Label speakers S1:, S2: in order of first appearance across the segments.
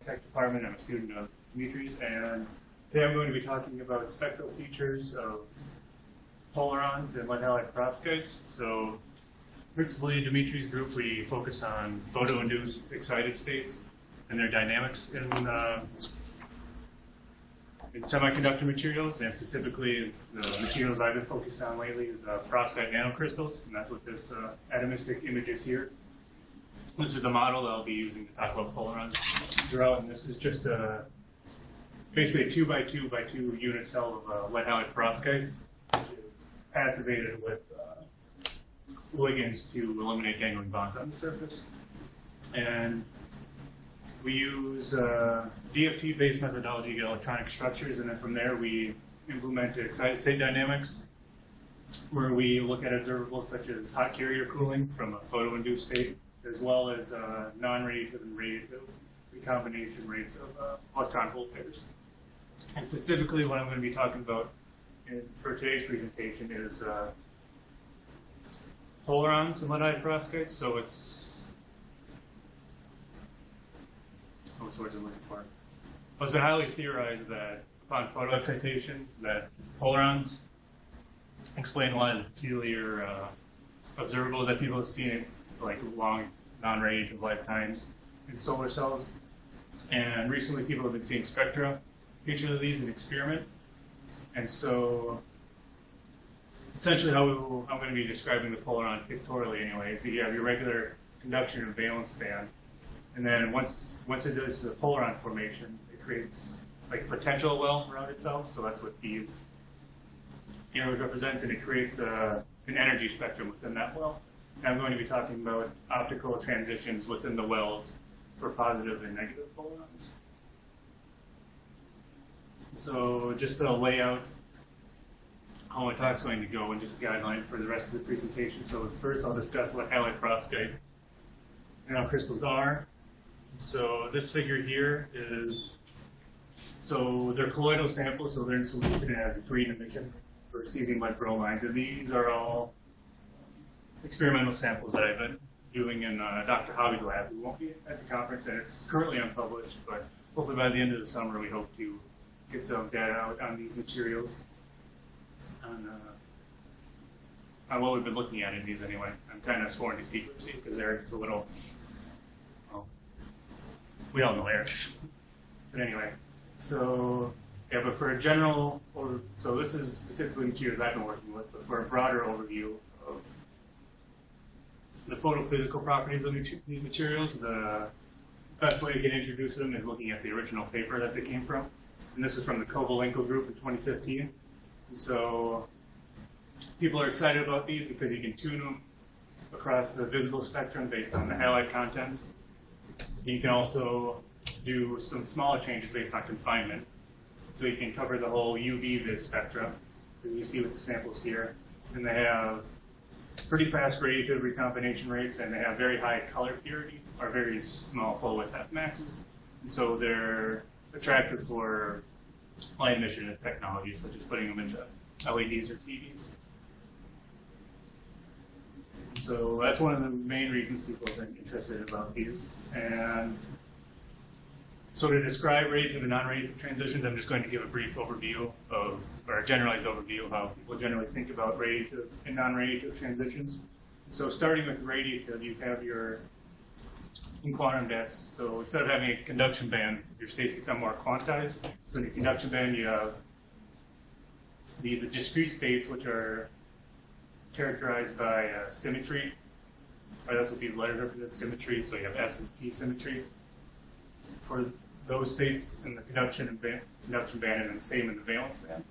S1: Tech Department. I'm a student of Dimitri's, and today I'm going to be talking about spectral features of polarons and lead halide perovskites. So, principally, Dimitri's group, we focus on photo-induced excited states and their dynamics in semiconductor materials, and specifically the materials I've been focused on lately is perovskite nanocrystals, and that's what this atomistic image is here. This is the model that I'll be using to talk about polarons throughout, and this is just basically a 2 by 2 by 2 unit cell of lead halide perovskites, which is passivated with ligands to eliminate dangling bonds on the surface. And we use DFT-based methodology to get electronic structures, and then from there we implement excited state dynamics, where we look at observables such as hot carrier cooling from a photo-induced state, as well as non-radiative and radiative recombination rates of electron hole pairs. And specifically what I'm going to be talking about for today's presentation is polarons and lead halide perovskites. So what's the words I'm looking for? Well, it's been highly theorized that upon photoexcitation, that polarons explain a lot of the peculiar observables that people have seen, like long non-radiative lifetimes in solar cells. And recently people have been seeing spectra features of these in experiment. And so essentially how I'm going to be describing the polaron pictorially anyway is that you have your regular conduction and valence band. And then once it does the polaron formation, it creates like a potential well around itself. So that's what these arrows represents, and it creates an energy spectrum within that well. And I'm going to be talking about optical transitions within the wells for positive and negative polarons. So just to lay out how my talk's going to go and just a guideline for the rest of the presentation. So first I'll discuss what halide perovskite nanocrystals are. So this figure here is, so they're colloidal samples, so they're in solution as green emission for cesium lead bromides, and these are all experimental samples that I've been doing in Dr. Hobby's lab. We won't be at the conference, and it's currently unpublished, but hopefully by the end of the summer we hope to get some data out on these materials, on what we've been looking at in these anyway. I'm kind of sworn to secrecy because Eric's a little, well, we all know Eric. But anyway, so yeah, but for a general, so this is specifically materials I've been working with, but for a broader overview of the photophysical properties of these materials, the best way to get introduced to them is looking at the original paper that they came from. And this is from the Kovalenko group in 2015. And so people are excited about these because you can tune them across the visible spectrum based on the halide contents. You can also do some smaller changes based on confinement. So you can cover the whole UV vis spectra, as you see with the samples here. And they have pretty fast radiative recombination rates, and they have very high color purity, or very small full width F maxes. And so they're attractive for light emission technologies, such as putting them into LEDs or TVs. So that's one of the main reasons people have been interested about these. And so to describe radiative and non-radiative transitions, I'm just going to give a brief overview of, or a generalized overview of how people generally think about radiative and non-radiative transitions. So starting with radiative, you have in quantum depths, so instead of having a conduction band, your states become more quantized. So in your conduction band, you have these discrete states, which are characterized by symmetry. Or that's what these letters represent, symmetry. So you have S and P symmetry for those states in the conduction band, and then the same in the valence band,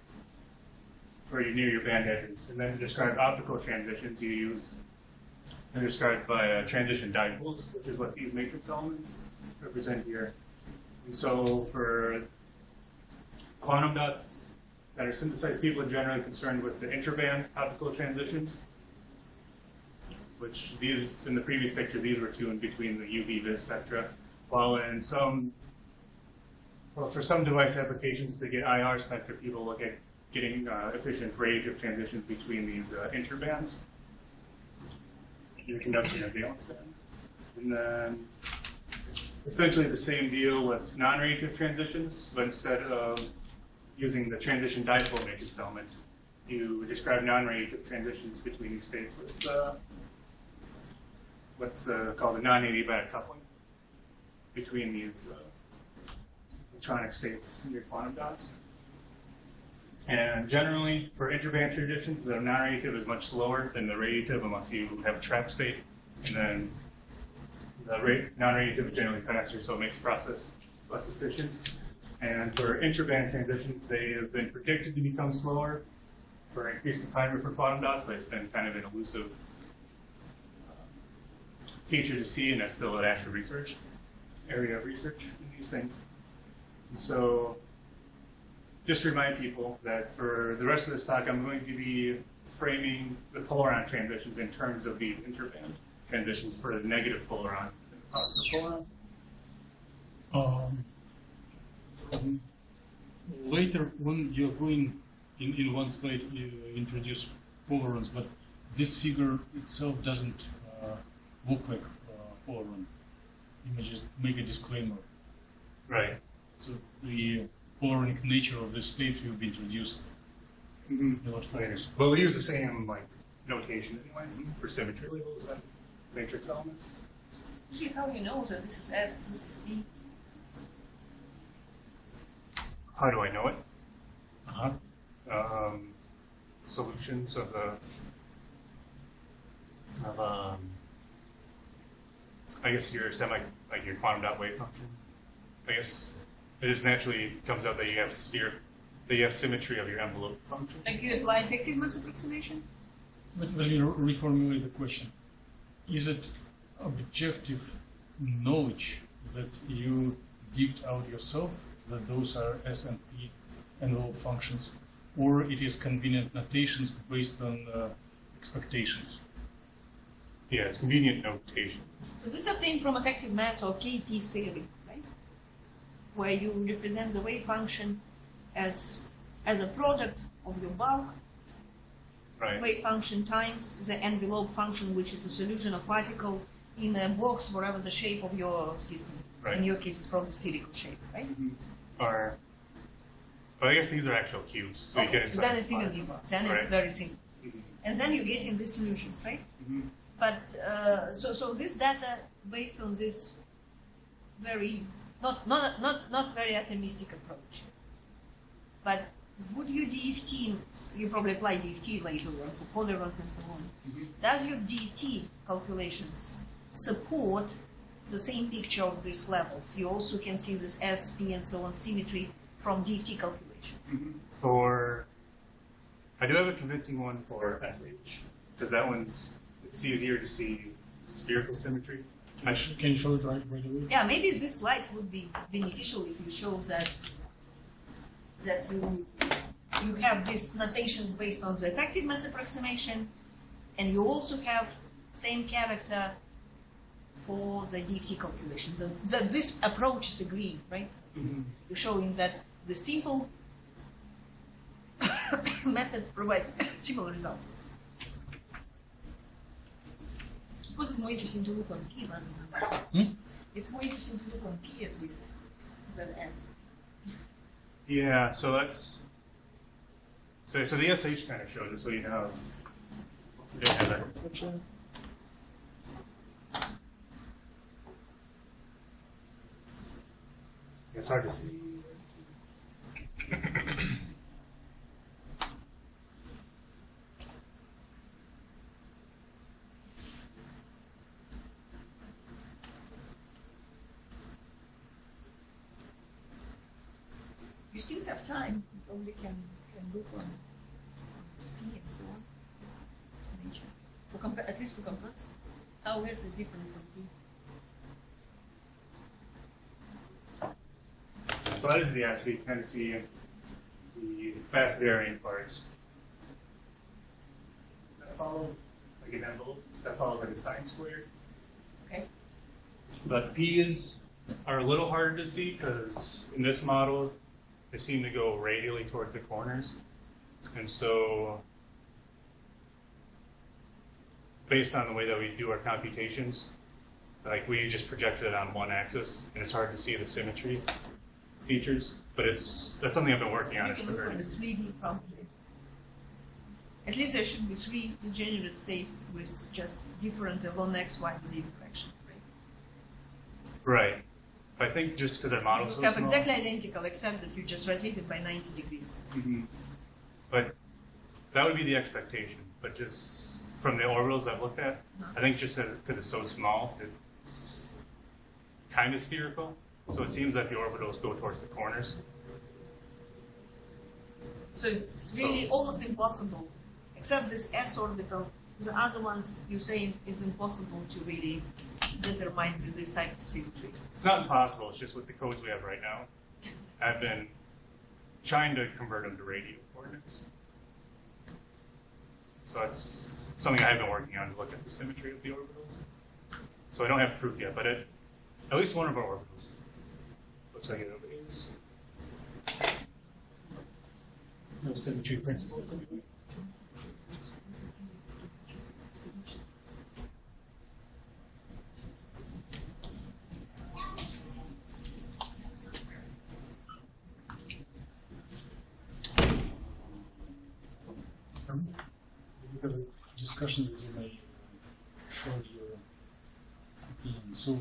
S1: where you're near your band edges. And then to describe optical transitions, you use, they're described by transition dipoles, which is what these matrix elements represent here. And so for quantum dots that are synthesized, people are generally concerned with the intraband optical transitions, which these, in the previous picture, these were tuned between the UV vis spectra, while in for some device applications to get IR spectra, people look at getting efficient radiative transitions between these intrabands, in the conduction and valence bands. And then essentially the same deal with non-radiative transitions, but instead of using the transition dipole matrix element, you describe non-radiative transitions between these states with what's called a non-adiabatic coupling between these electronic states in your quantum dots. And generally, for interband transitions, the non-radiative is much slower than the radiative unless you have a trap state. And then the non-radiative is generally faster, so it makes the process less efficient. And for intraband transitions, they have been predicted to become slower for increased confinement for quantum dots, but it's been kind of an elusive feature to see, and that's still an active research area of research in these things. And so, just to remind people that for the rest of this talk, I'm going to be framing the polaron transitions in terms of these interband transitions for the negative polaron and the positive polaron.
S2: Later, when you're going in one slide, you introduce polarons, but this figure itself doesn't look like polaron. You may just make a disclaimer.
S1: Right.
S2: So the polaronic nature of the states will be introduced in what follows.
S1: But we use the same notation anyway for symmetry labels and matrix elements.
S3: See how you know that this is S, this is P?
S1: How do I know it?
S2: Uh-huh.
S1: Solutions of I guess your your quantum dot wave function. I guess it just naturally comes out that you have symmetry of your envelope function.
S3: Like you apply effective mass approximation?
S2: But let me reformulate the question. Is it objective knowledge that you digged out yourself, that those are S and P envelope functions, or it is convenient notations based on expectations?
S1: Yeah, it's convenient notation.
S3: So this obtained from effective mass or KP theory, right? Where you represent the wave function as a product of your bulk
S1: Right.
S3: wave function times the envelope function, which is a solution of particle in a box, whatever the shape of your system.
S1: Right.
S3: In your case, it's probably spherical shape, right?
S1: Or, but I guess these are actual cubes, so you
S3: Okay,
S1: get it.
S3: then it's even easier. Then
S1: Right.
S3: it's very simple.
S1: Mhm.
S3: And then you get in these solutions, right?
S1: Mhm.
S3: But so this data based on this very not very atomistic approach. But would you DFT? You probably apply DFT later on for polarons and so on.
S1: Mhm.
S3: Does your DFT calculations support the same picture of these levels? You also can see this S, P, and so on symmetry from DFT calculations.
S1: I do have a convincing one for SH, because that it's easier to see spherical symmetry.
S2: Can you show it right away?
S3: Yeah, maybe this slide would be beneficial if you show that you have these notations based on the effective mass approximation, and you also have same character for the DFT calculations. And that this approach is agreed, right? You're showing that the simple method provides similar results. Of course, it's more interesting to look on P rather than S. It's more interesting to look on P at least than S.
S1: Yeah, so the SH kind of shows it, so you have that picture. It's hard to see.
S3: You still have time. You probably can look on speed and so on. Nature. At least for comparison. How S is different from P.
S1: So that is the S. So you kind of see the fast varying parts that follow like an envelope. That follows like a sine squared.
S3: Okay.
S1: But the P's are a little harder to see because in this model they seem to go radially towards the corners, and so based on the way that we do our computations, Like we just projected it on one axis, and it's hard to see the symmetry features. But that's something I've been working on.
S3: You
S1: It's
S3: can look
S1: very
S3: at the 3D probably. At least there should be 3 degenerate states with just different along x, y, and z direction.
S1: right. I think just because our model's so
S3: You have
S1: small.
S3: exactly identical, except that you just rotated by 90 degrees.
S1: Mhm. But that would be the expectation. But just from the orbitals I've looked at, I think just because it's so small, it's kind of spherical. So it seems that the orbitals go towards the corners.
S3: So it's really almost impossible, except this s orbital. The other ones you say it's impossible to really determine with this type of symmetry.
S1: It's not impossible. It's just with the codes we have right now. I've been trying to convert them to radial coordinates. So it's something I have been working on to look at the symmetry of the orbitals. So I don't have proof yet, but at least one of our orbitals looks like it is.
S2: No symmetry principle. We have a discussion that you may show your opinion. So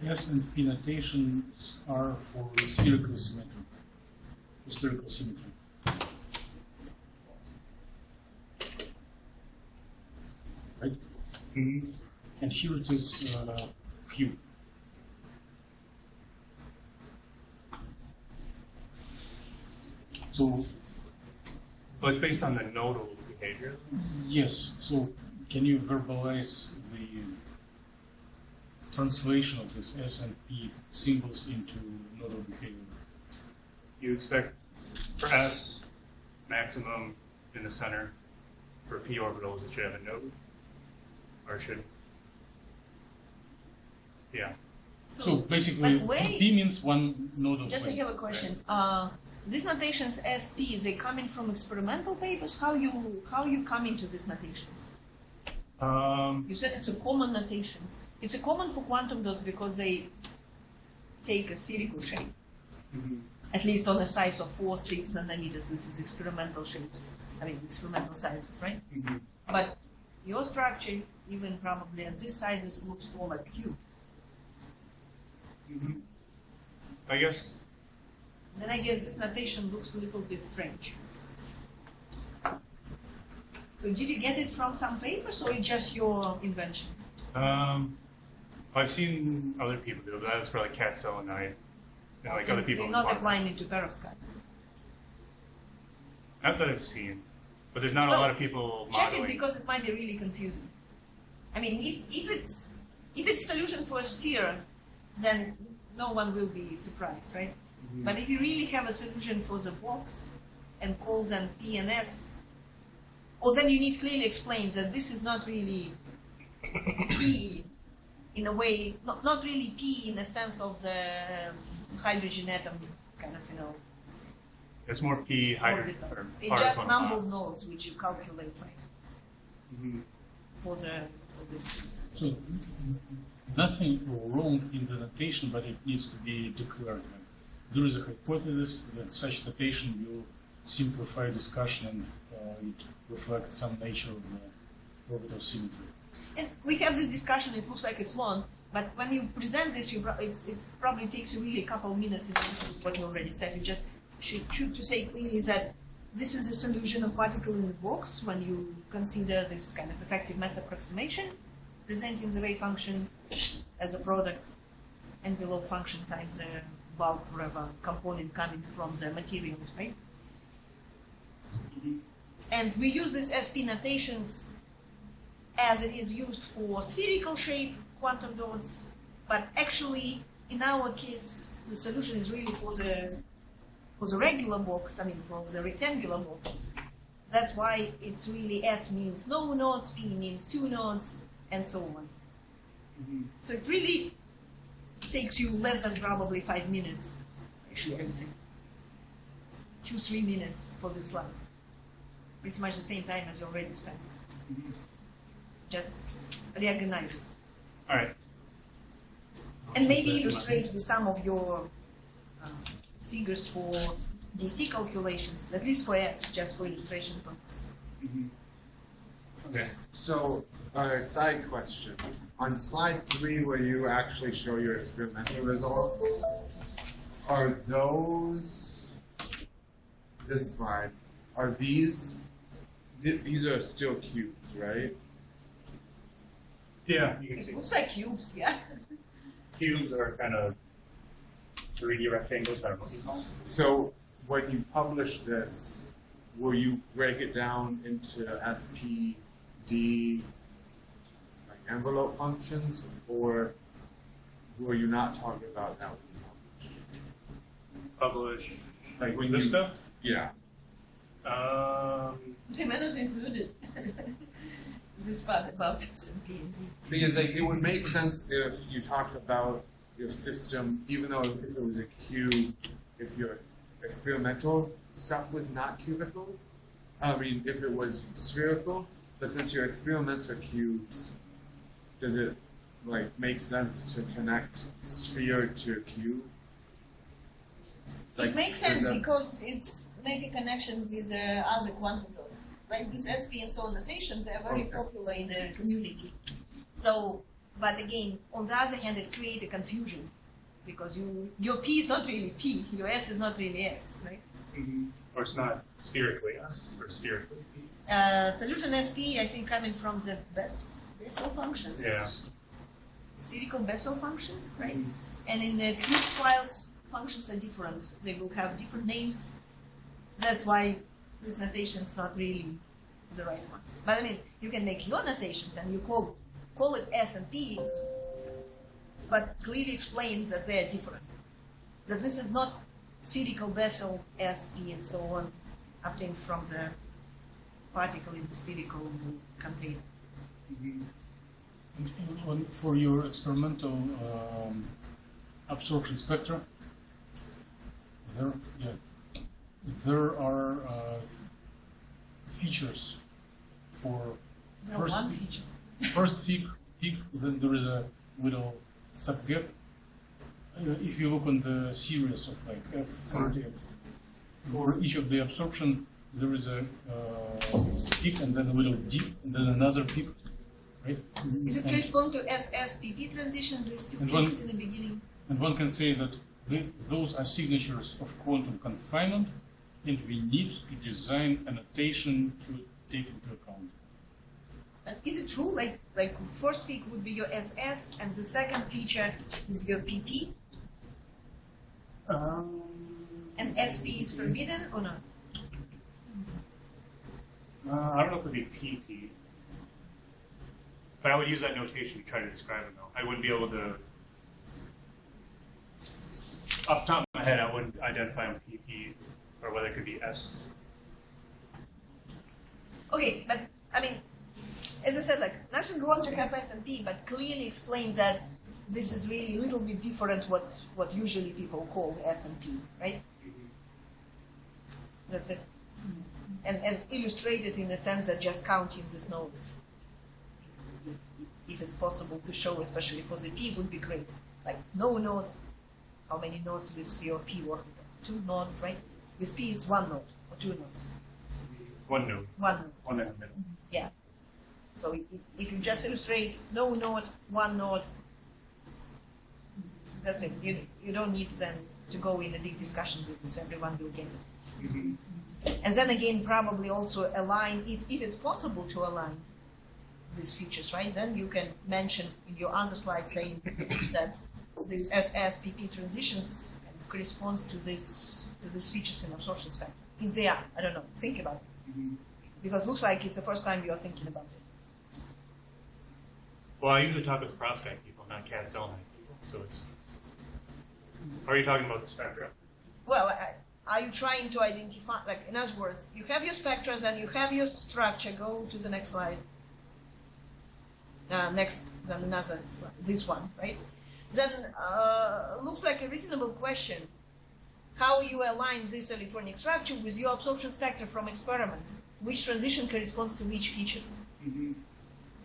S2: S and P notations are for spherical symmetry. Right?
S1: Mm-hmm.
S2: And here it is Q. So
S1: Well, it's based on the nodal behavior.
S2: yes, so can you verbalize the translation of this S and P symbols into nodal behavior?
S1: You expect for S, maximum in the center. For P orbitals, it should have a node. Or should. Yeah.
S2: So basically,
S3: But wait.
S2: P means one nodal
S3: Just I
S2: plane.
S3: have a question. These notations SP, they coming from experimental papers? How you come into these notations? You said it's a common notations. It's a common for quantum dots because they take a spherical shape.
S1: Mhm.
S3: At least on a size of 4, 6 nanometers. This is experimental shapes. I mean, experimental sizes, right?
S1: Mhm.
S3: But your structure, even probably at these sizes, looks more like cube.
S1: Mhm. I guess
S3: Then I guess this notation looks a little bit strange. So did you get it from some papers or it's just your invention?
S1: I've seen other people do it, but that's for like cat selenite and like
S3: So
S1: other people.
S3: they're
S1: in
S3: not
S1: quantum.
S3: applying it to perovskites.
S1: Not that I've seen, but there's not a
S3: Well,
S1: lot of people
S3: Check
S1: modeling.
S3: it because it might be really confusing. I mean, if it's solution for a sphere, then no one will be surprised, right?
S1: Mhm.
S3: But if you really have a solution for the box and call them P and S, or then you need clearly explain that this is not really P in a way, not really P in the sense of the hydrogen atom kind of,
S1: It's more P hydrogen. or
S3: orbitals. It's
S1: particle
S3: just number of
S1: bonds.
S3: nodes which you calculate, right,
S1: Mhm.
S3: for this.
S2: So nothing wrong in the notation, but it needs to be declared. Like, there is a hypothesis that such notation will simplify discussion and it reflects some nature of the orbital symmetry.
S3: And we have this discussion. It looks like it's long, but when you present this, it probably takes you really a couple of minutes in addition to what you already said. You just should to say clearly that this is a solution of particle in the box when you consider this kind of effective mass approximation, presenting the wave function as a product envelope function times the bulk whatever component coming from the materials, right? And we use this SP notations as it is used for spherical shape quantum dots, but actually in our case the solution is really for the regular box, I mean for the rectangular box. That's why it's really S means no nodes, P means 2 nodes, and so on.
S1: Mhm.
S3: So it really takes you less than probably 5 minutes, actually I would say 2-3 minutes for this slide. Pretty much the same time as you already spent.
S1: Mhm.
S3: Just reorganize it.
S1: All right.
S3: And maybe illustrate with some of your figures for DFT calculations, at least for S, just for illustration purpose.
S1: Okay.
S4: So, side question. On slide 3, where you actually show your experimental results, are those, this slide, are these are still cubes, right?
S1: Yeah, you can
S3: It
S1: see.
S3: looks like cubes, yeah.
S1: Cubes are kind of 3D rectangles. I don't know what you call them.
S4: So, when you publish this, will you break it down into SPD, like envelope functions, or will you not talk about that when you publish?
S1: Publish
S4: Like when
S1: this
S4: you,
S1: stuff.
S4: yeah.
S3: They may not include this part about SMP and D.
S4: Because like it would make sense if you talked about your system, even though if it was a cube, if your experimental stuff was not cubical. I mean, if it was spherical, but since your experiments are cubes, does it like make sense to connect sphere to cube?
S3: It makes sense
S4: does that-
S3: because it's make a connection with other quantum dots. Like these SP and so on notations, they are very
S4: Okay.
S3: popular in the community. So, but again, on the other hand, it creates a confusion because your P is not really P, your S is not really S, right?
S1: Or it's not spherically S or spherically P.
S3: Solution SP, I think, coming from the Bessel functions.
S1: Yeah.
S3: Spherical Bessel functions, right? And in the cube files, functions are different. They will have different names. That's why this notation is not really the right ones. But I mean, you can make your notations and you call it S and P, but clearly explain that they are different. That this is not spherical Bessel S, P, and so on, obtained from the particle in the spherical container.
S2: And for your experimental absorption spectra, there are features for
S3: No,
S2: first
S3: one feature.
S2: first peak, then there is a little subgap. If you look on the series of like F30, for each of the absorption, there is a peak and then a little dip and then another peak, right?
S3: Is it
S2: And-
S3: correspond to SSPP transitions, these two
S2: And
S3: peaks in the beginning?
S2: And one can say that those are signatures of quantum confinement, and we need to design a notation to take into account.
S3: And is it true, like first peak would be your SS, and the second feature is your PP, and SP is forbidden or not?
S1: I don't know if it would be PP. But I would use that notation to try to describe it though. I wouldn't be able to, off the top of my head, I wouldn't identify on PP or whether it could be S.
S3: Okay, but I mean, as I said, like nothing wrong to have S and P, but clearly explains that this is really a little bit different what usually people call S and P, right? That's it. And illustrate it in the sense that just counting these nodes, if it's possible to show, especially for the P, would be great. Like no nodes, how many nodes with your P orbital? 2 nodes, right? With P is 1 node or 2 nodes.
S1: One node,
S3: 1 node.
S1: one in the middle.
S3: Yeah. So if you just illustrate no node, 1 node, that's it. You don't need then to go in a big discussion with this. Everyone will get it. And then again, probably also align, if it's possible to align these features, right? Then you can mention in your other slide saying that this SSPP transitions kind of corresponds to these features in absorption spectrum. If they are, I don't know. Think about it. Because it looks like it's the first time you are thinking about it.
S1: Well, I usually talk with perovskite people, not CAD selenide people. So it's, or are you talking about the spectra?
S3: Well, are you trying to identify, like, in other words, you have your spectra, then you have your structure. Go to the next slide. Next, then another slide, this one, right? Then looks like a reasonable question. How you align this electronic structure with your absorption spectra from experiment? Which transition corresponds to which features?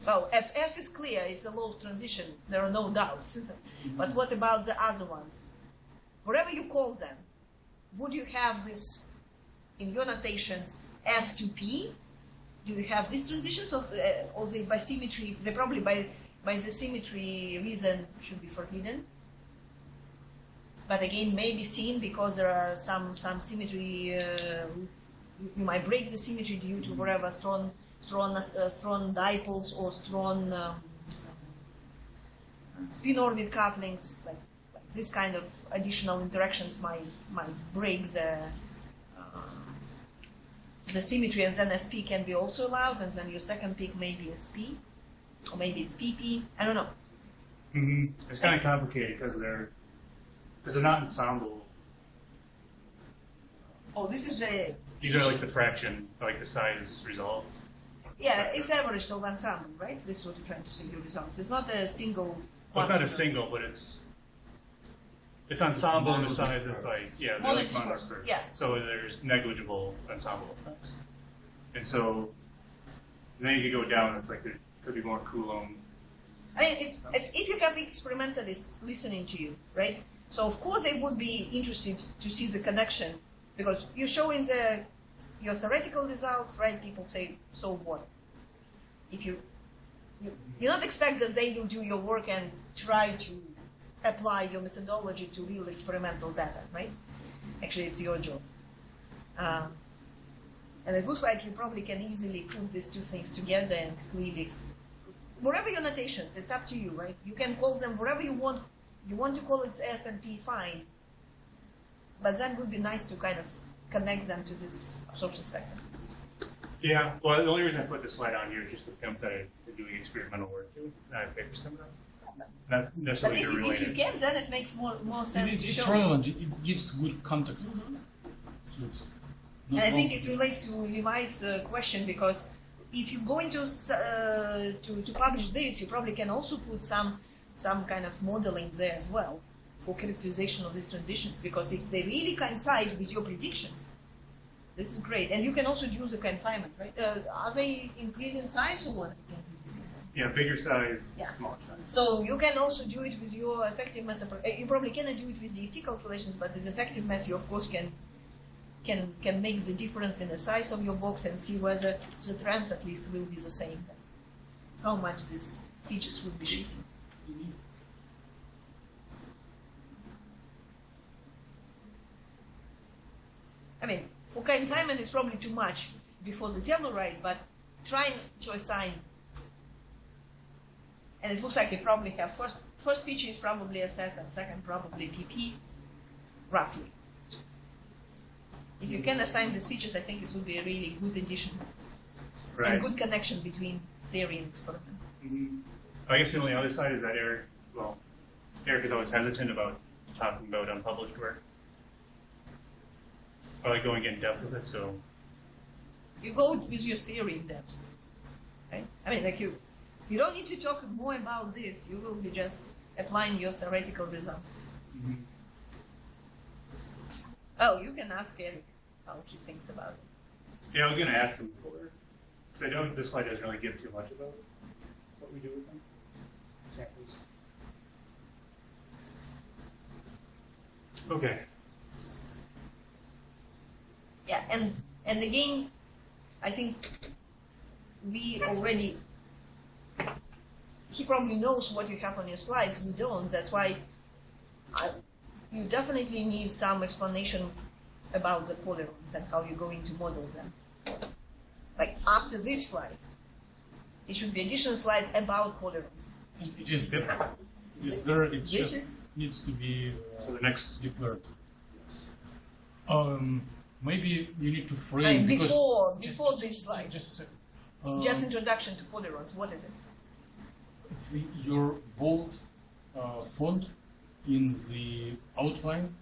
S3: Well, SS is clear, it's a low transition, there are no doubts. But what about the other ones? Whatever you call them, would you have this in your notations S to P? Do you have these transitions, or they by symmetry, they probably by the symmetry reason should be forbidden? But again, may be seen because there are some symmetry, you might break the symmetry due to whatever strong dipoles or strong spin orbit couplings, like this kind of additional interactions might break the symmetry, and then SP can be also allowed, and then your second peak may be SP, or maybe it's PP, I don't know.
S1: Mm-hmm. It's kind of complicated because they're not ensemble.
S3: Oh, this is a...
S1: These are like the fraction, like the size resolved.
S3: Yeah, it's averaged of ensemble, right? This is what you're trying to say, your results. It's not a single...
S1: Well, it's not a single, but it's ensemble in the size. It's like, yeah, they're like
S3: Monodisperse,
S1: monodisperse.
S3: yeah.
S1: So there's negligible ensemble effects, and so then as you go down, it's like there could be more Coulomb.
S3: I mean, if you have experimentalists listening to you, right? So of course they would be interested to see the connection, because you show in your theoretical results, right? People say, so what? If you not expect that they will do your work and try to apply your methodology to real experimental data, right? Actually, it's your job. And it looks like you probably can easily put these two things together and clearly, whatever your notations, it's up to you, right? You can call them whatever you want. You want to call it S and P, fine. But that would be nice to kind of connect them to this absorption spectrum.
S1: Yeah. Well, the only reason I put this slide on here is just to become that I'm doing experimental work too. I have papers coming out. Not
S3: But
S1: necessarily
S3: if
S1: related.
S3: you can, then it makes more sense to
S2: It's
S3: show.
S2: relevant. It gives good context. So it's
S3: And
S2: not
S3: I think
S2: wrong.
S3: it relates to Limai's question, because if you're going to publish this, you probably can also put some kind of modeling there as well for characterization of these transitions, because if they really coincide with your predictions, this is great. And you can also use a confinement, right? Are they increasing in size or what?
S1: Yeah, bigger size,
S3: Yeah.
S1: smaller size.
S3: So you can also do it with your effective mass. You probably cannot do it with DFT calculations, but this effective mass, you of course can make the difference in the size of your box and see whether the trends at least will be the same. How much these features will be shifting. I mean, for confinement it's probably too much before the Telluride, but trying to assign, and it looks like you probably have first feature is probably SS and second probably PP, roughly. If you can assign these features, I think it would be a really good addition
S1: Right.
S3: and good connection between theory and experiment.
S1: Mm-hmm. I guess the only other side is that Eric is always hesitant about talking about unpublished work. I like going in depth with it, so
S3: You go with your theory in depth, right? I mean, like you don't need to talk more about this. You will be just applying your theoretical results.
S1: mm-hmm.
S3: Oh, you can ask Eric how he thinks about it.
S1: Yeah, I was going to ask him before, because I know this slide doesn't really give too much about what we do with them. Samples. Okay.
S3: Yeah, and again, I think we already, he probably knows what you have on your slides, we don't, that's why you definitely need some explanation about the polyrons and how you're going to model them. Like after this slide, it should be additional slide about polyrons.
S2: And it is there. It is there. It
S3: This
S2: just
S3: is,
S2: needs to be
S1: So the next.
S2: declared. Maybe you need to frame
S3: and
S2: because
S3: before this slide,
S2: Just a second.
S3: just introduction to polyrons, what is it?
S2: Your bold font in the outline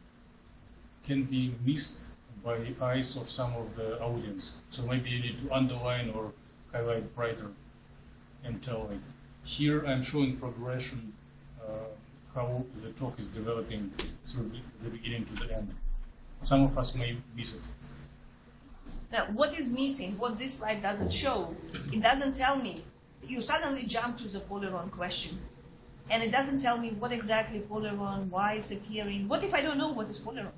S2: can be missed by the eyes of some of the audience. So maybe you need to underline or highlight brighter and tell it. Here I'm showing progression, how the talk is developing through the beginning to the end. Some of us may miss it.
S3: Now, what is missing, what this slide doesn't show, it doesn't tell me you suddenly jump to the polaron question, and it doesn't tell me what exactly polaron, why it's appearing. What if I don't know what is polaron?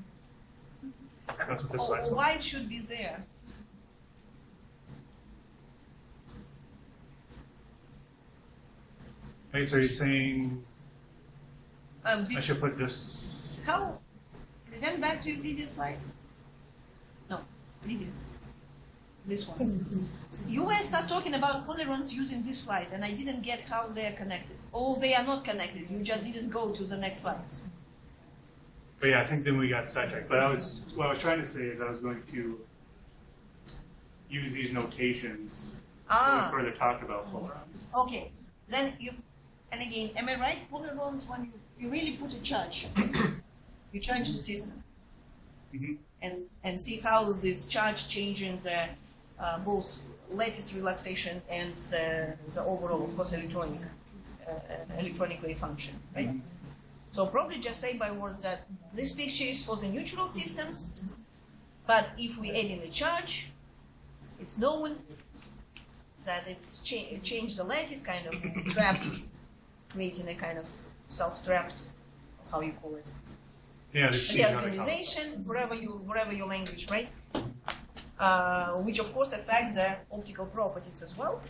S1: That's what this
S3: Or
S1: slide's
S3: why it should be there?
S1: Okay, so you're saying
S3: Be-
S1: I should put this.
S3: How? Return back to your previous slide. No, previous. This one. So you guys start talking about polarons using this slide, and I didn't get how they are connected. Oh, they are not connected. You just didn't go to the next slides.
S1: But yeah, I think then we got sidetracked. But what I was trying to say is I was going to use these notations
S3: Ah.
S1: to further talk about polarons.
S3: Okay, then you, and again, am I right? Polarons, when you really put a charge, you charge the system,
S1: Mhm.
S3: and see how this charge changes the both lattice relaxation and the overall, of course, electronic wave function, right?
S1: Mhm.
S3: So probably just say by words that this picture is for the neutral systems, but if we add in a charge, it's known that it's changed the lattice, kind of trapped, creating a kind of self-trapped, how you call it,
S1: Yeah, this sheet on the top.
S3: reorganization, wherever your language, right? Which of course affect the optical properties as well.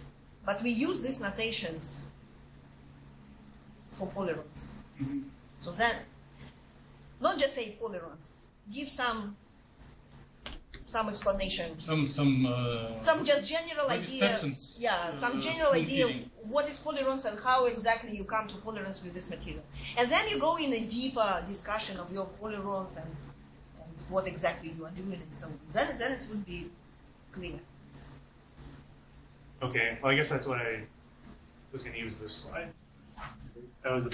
S3: But we use these notations for polarons.
S1: Mhm.
S3: So then, not just say polarons, give some explanation,
S2: Some
S3: just general
S2: maybe
S3: idea.
S2: steps and
S3: Some general idea
S2: spoon-feeding.
S3: what is polarons and how exactly you come to polarons with this material. And then you go in a deeper discussion of your polarons and what exactly you are doing and so on. Then it would be clear.
S1: Okay, well, I guess that's what I was going to use this slide. That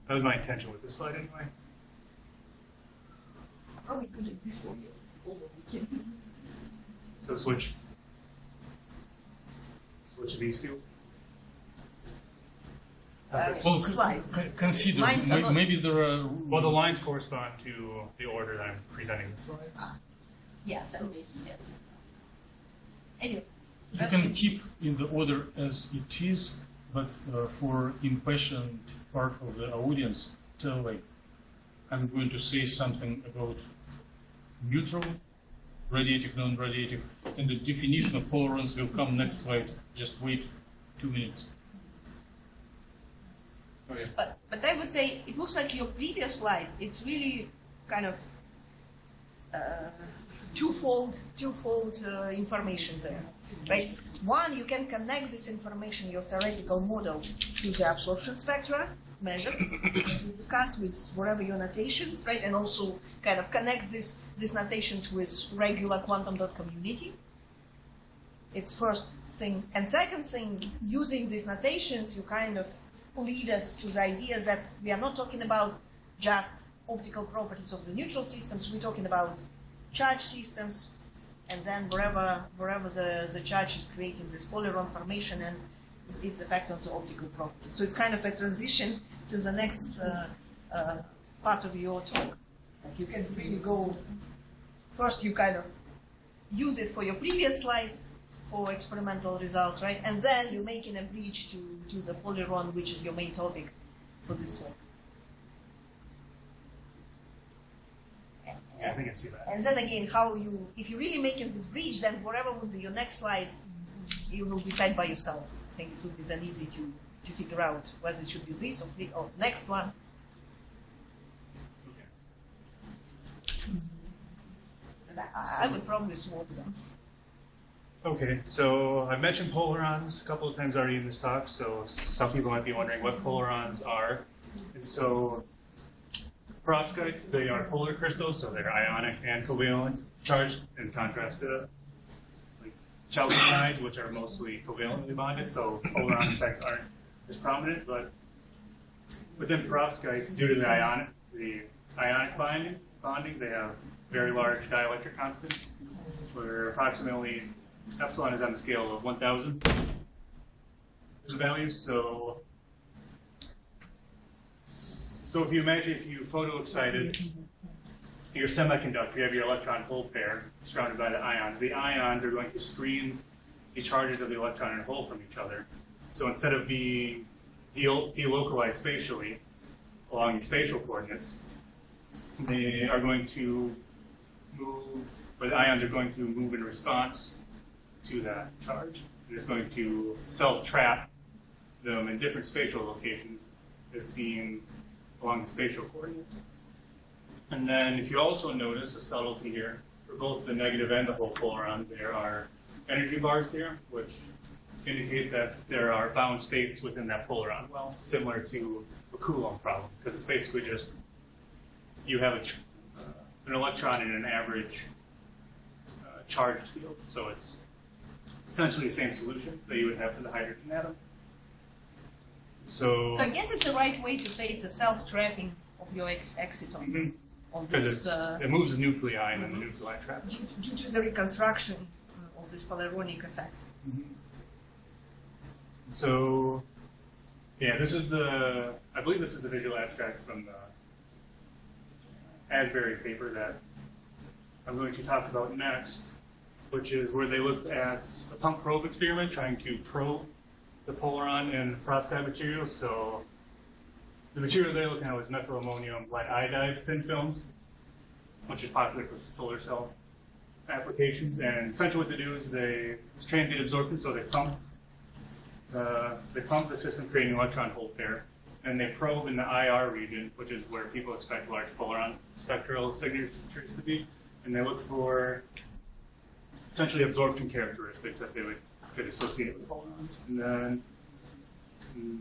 S1: was my intention with this slide anyway.
S3: Probably could have before you.
S1: So switch these two.
S2: Well,
S3: Slides.
S2: consider
S3: Lines are not-
S2: maybe there are.
S1: Well, the lines correspond to the order that I'm presenting the slides.
S3: Yes, that would be yes. Anyway.
S2: You
S3: that's
S2: can
S3: good.
S2: keep in the order as it is, but for impatient part of the audience, tell like, I'm going to say something about neutral, radiative, non-radiative, and the definition of polarons will come next slide. Just wait 2 minutes.
S1: Okay.
S3: But I would say it looks like your previous slide. It's really kind of twofold information there, right? One, you can connect this information, your theoretical model, to the absorption spectra measured, discussed with whatever your notations, right? And also kind of connect these notations with regular quantum dot community. It's first thing. And second thing, using these notations, you kind of lead us to the idea that we are not talking about just optical properties of the neutral systems, we're talking about charge systems, and then wherever the charge is creating this polaron formation and its effect on the optical properties. So it's kind of a transition to the next part of your talk. Like you can really go, first you kind of use it for your previous slide, for experimental results, right? And then you're making a bridge to the polaron, which is your main topic for this talk.
S1: Yeah, I think I see that.
S3: And then again, if you're really making this bridge, then whatever would be your next slide, you will decide by yourself. I think it would be then easy to figure out whether it should be this or next one.
S1: Okay.
S3: And I would probably swap them.
S1: Okay, so I've mentioned polarons a couple of times already in this talk, so some people might be wondering what polarons are. And so perovskites, they are polar crystals, so they're ionic and covalent, charged in contrast to like chalcogenides, which are mostly covalently bonded, so polaron effects aren't as prominent. But within perovskites, due to the ionic bonding, they have very large dielectric constants, where approximately epsilon is on the scale of 1,000 values. So if you imagine if you photoexcited your semiconductor, you have your electron hole pair surrounded by the ions. The ions are going to screen the charges of the electron in a hole from each other. So instead of being delocalized spatially along your spatial coordinates, they are going to move, or the ions are going to move in response to that charge. And it's going to self-trap them in different spatial locations as seen along the spatial coordinates. And then if you also notice a subtlety here, for both the negative and the whole polaron, there are energy bars here, which indicate that there are bound states within that polaron well, similar to a Coulomb problem, because it's basically just you have an electron in an average charged field. So it's essentially the same solution that you would have for the hydrogen atom. So
S3: I guess it's the right way to say it's a self-trapping of your exciton on
S1: because
S3: this
S1: it moves the nuclei and then the nuclei trap.
S3: due to the reconstruction of this polaronic effect.
S1: So yeah, this is I believe this is the visual abstract from the Asbury paper that I'm going to talk about next, which is where they looked at a pump probe experiment trying to probe the polaron in perovskite materials. So the material they're looking at was methyl ammonium lead iodide thin films, which is popular for solar cell applications. And essentially what they do is it's transient absorption, so they pump the system, creating an electron hole pair, and they probe in the IR region, which is where people expect large polaron spectral signatures to be, and they look for essentially absorption characteristics that they could associate with polars. And then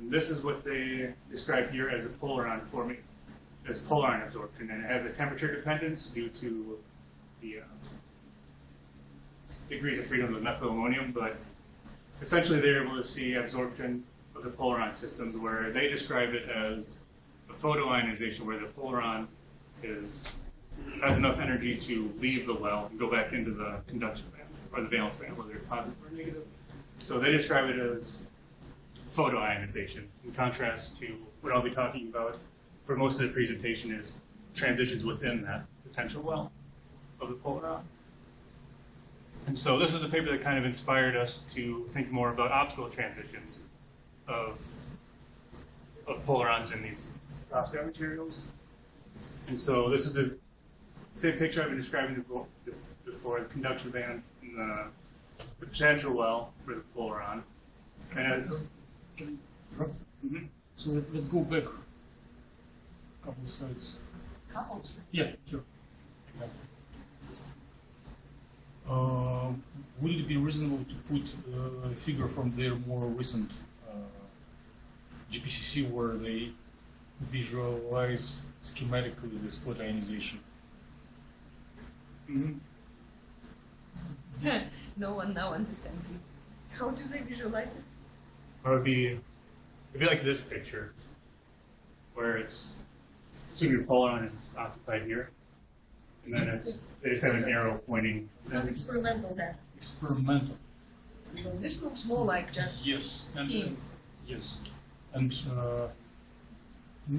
S1: this is what they describe here as a polaron forming, as polaron absorption, and it has a temperature dependence due to the degrees of freedom of methyl ammonium, but essentially they're able to see absorption of the polaron systems where they describe it as a photoionization, where the polaron has enough energy to leave the well and go back into the conduction band or the valence band, whether it's positive or negative. So they describe it as photoionization, in contrast to what I'll be talking about for most of the presentation is transitions within that potential well of the polaron. And so this is the paper that kind of inspired us to think more about optical transitions of polarons in these perovskite materials. And so this is the same picture I've been describing before, the conduction band and the potential well for the polaron. And as
S2: So let's go back a couple of slides.
S3: Couples.
S2: Yeah, sure. Exactly. Would it be reasonable to put a figure from their more recent GPCC where they visualize schematically this photoionization?
S3: No one now understands you. How do they visualize it?
S1: Or it'd be like this picture, where it's so your polaron is occupied here, and then they just have an arrow pointing.
S3: Not experimental then.
S2: Experimental.
S3: So this looks more like just
S2: Yes.
S3: scheme.
S2: Yes. And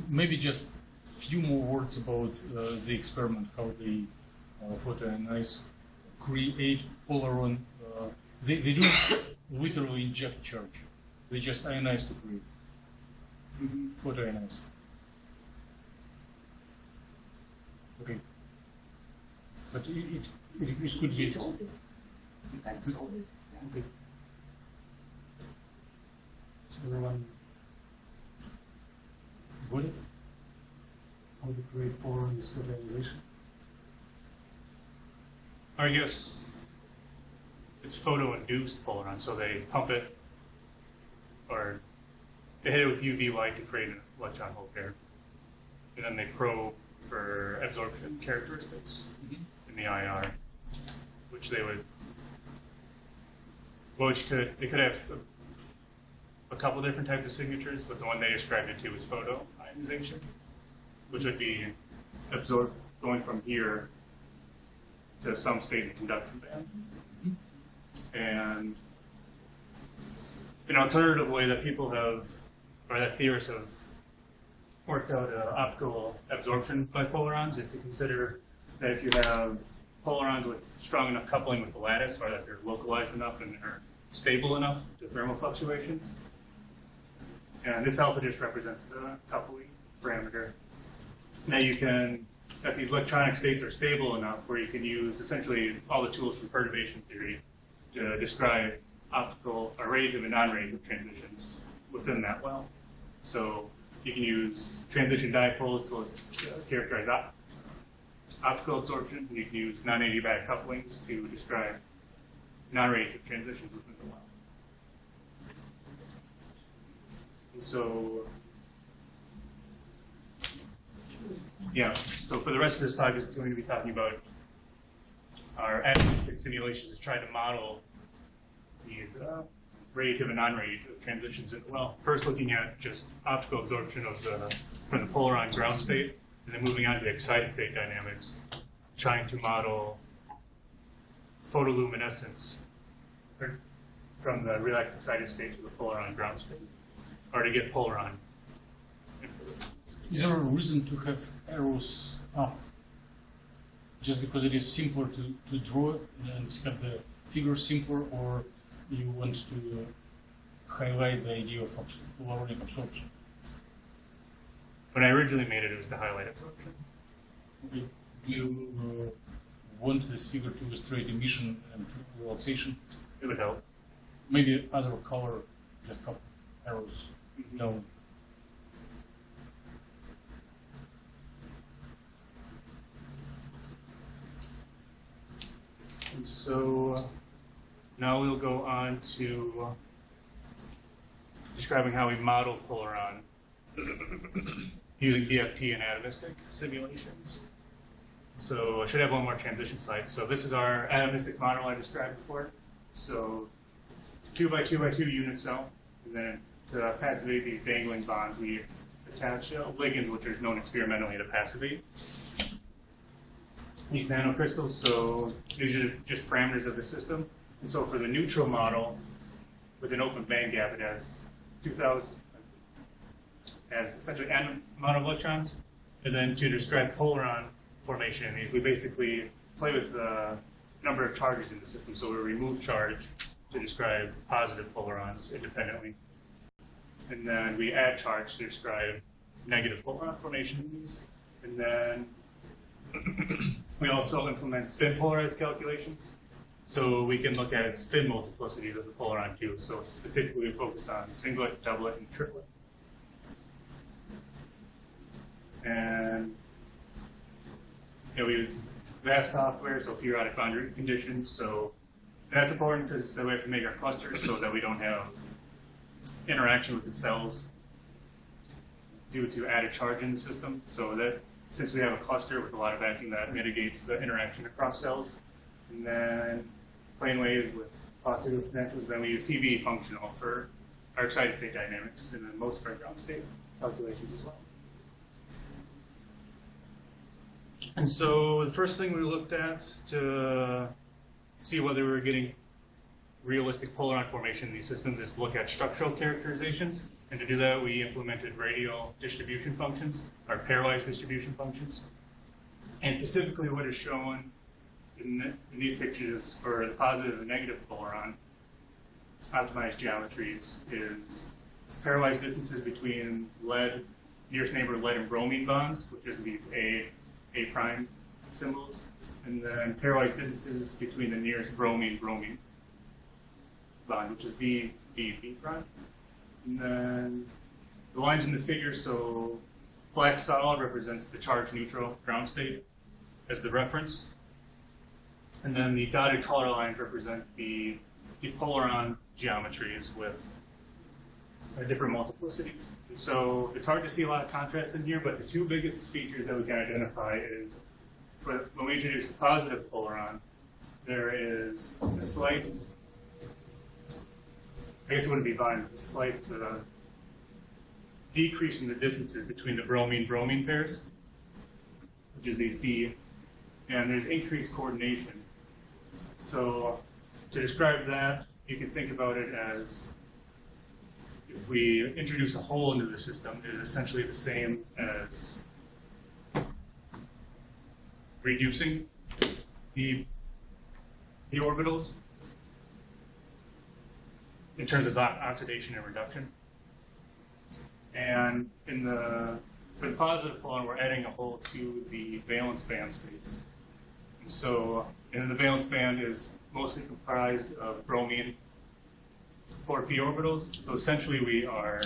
S2: maybe just few more words about the experiment, how they photoionize, create polaron. They don't literally inject charge. They just ionize to create. Photoionize. Okay. But it could be. Okay. So everyone got it? How to create polar in this photoionization?
S1: I guess it's photo-induced polaron, so they pump it, or they hit it with UV light to create an electron hole pair, and then they probe for absorption characteristics in the IR, which they could have a couple different types of signatures, but the one they described it to was photoionization, which would be absorbed going from here to some state in the conduction band. And an alternative way that people have, or that theorists have worked out optical absorption by polarons is to consider that if you have polarons with strong enough coupling with the lattice, or that they're localized enough and they're stable enough to thermal fluctuations. And this alpha just represents the coupling parameter. Now that these electronic states are stable enough where you can use essentially all the tools from perturbation theory to describe optical or radiative and non-radiative transitions within that well. So you can use transition dipoles to characterize optical absorption, and you can use non-adiabatic couplings to describe non-radiative transitions within the well. And so, yeah, so for the rest of this talk, is going to be talking about our atomistic simulations to try to model these radiative and non-radiative transitions in the well. First looking at just optical absorption from the polaron ground state, and then moving on to excited state dynamics, trying to model photoluminescence from the relaxed excited state to the polaron ground state, or to get polaron.
S2: Is there a reason to have arrows up? Just because it is simpler to draw it and have the figure simpler, or you want to highlight the idea of polaronic absorption?
S1: When I originally made it, it was to highlight absorption.
S2: Okay. Do you want this figure to illustrate emission and relaxation?
S1: It would help.
S2: Maybe other color, just a couple arrows down.
S1: And so now we'll go on to describing how we model polaron using DFT and atomistic simulations. So I should have one more transition slide. So this is our atomistic model I described before. So 2 by 2 by 2 unit cell, and then to passivate these dangling bonds, we attach ligands, which are known experimentally to passivate these nanocrystals. So these are just parameters of the system. And so for the neutral model, with an open band gap, it has 2,000 as essentially n amount of electrons. And then to describe polaron formation in these, we basically play with the number of charges in the system. So we remove charge to describe positive polarons independently. And then we add charge to describe negative polaron formation in these. And then we also implement spin polarized calculations. So we can look at spin multiplicities of the polaron cube. So specifically we focus on singlet, doublet, and triplet. And we use VAST software, so periodic boundary conditions. So that's important because then we have to make our clusters so that we don't have interaction with the cells due to added charge in the system. So that since we have a cluster with a lot of vacuum, that mitigates the interaction across cells. And then plane waves with positive potentials. Then we use PV functional for our excited state dynamics and then most of our ground state calculations as well. And so the first thing we looked at to see whether we were getting realistic polaron formation in these systems is to look at structural characterizations. And to do that, we implemented radial distribution functions, or pairwise distribution functions. And specifically what is shown in these pictures for the positive and negative polaron optimized geometries is pairwise distances between lead, nearest neighbor lead and bromine bonds, which is these A prime symbols, and then pairwise distances between the nearest bromine bond, which is B prime. And then the lines in the figure, so black solid represents the charge neutral ground state as the reference. And then the dotted color lines represent the polaron geometries with different multiplicities. And so it's hard to see a lot of contrast in here, but the two biggest features that we can identify is when we introduce a positive polaron, there is a slight, I guess it wouldn't be volume, a slight decrease in the distances between the bromine-bromine pairs, which is these B, and there's increased coordination. So to describe that, you can think about it as if we introduce a hole into the system, it is essentially the same as reducing the orbitals. in terms of oxidation and reduction. And for the positive polon, we're adding a hole to the valence band states. And so, and the valence band is mostly comprised of bromine 4p orbitals. So essentially we are,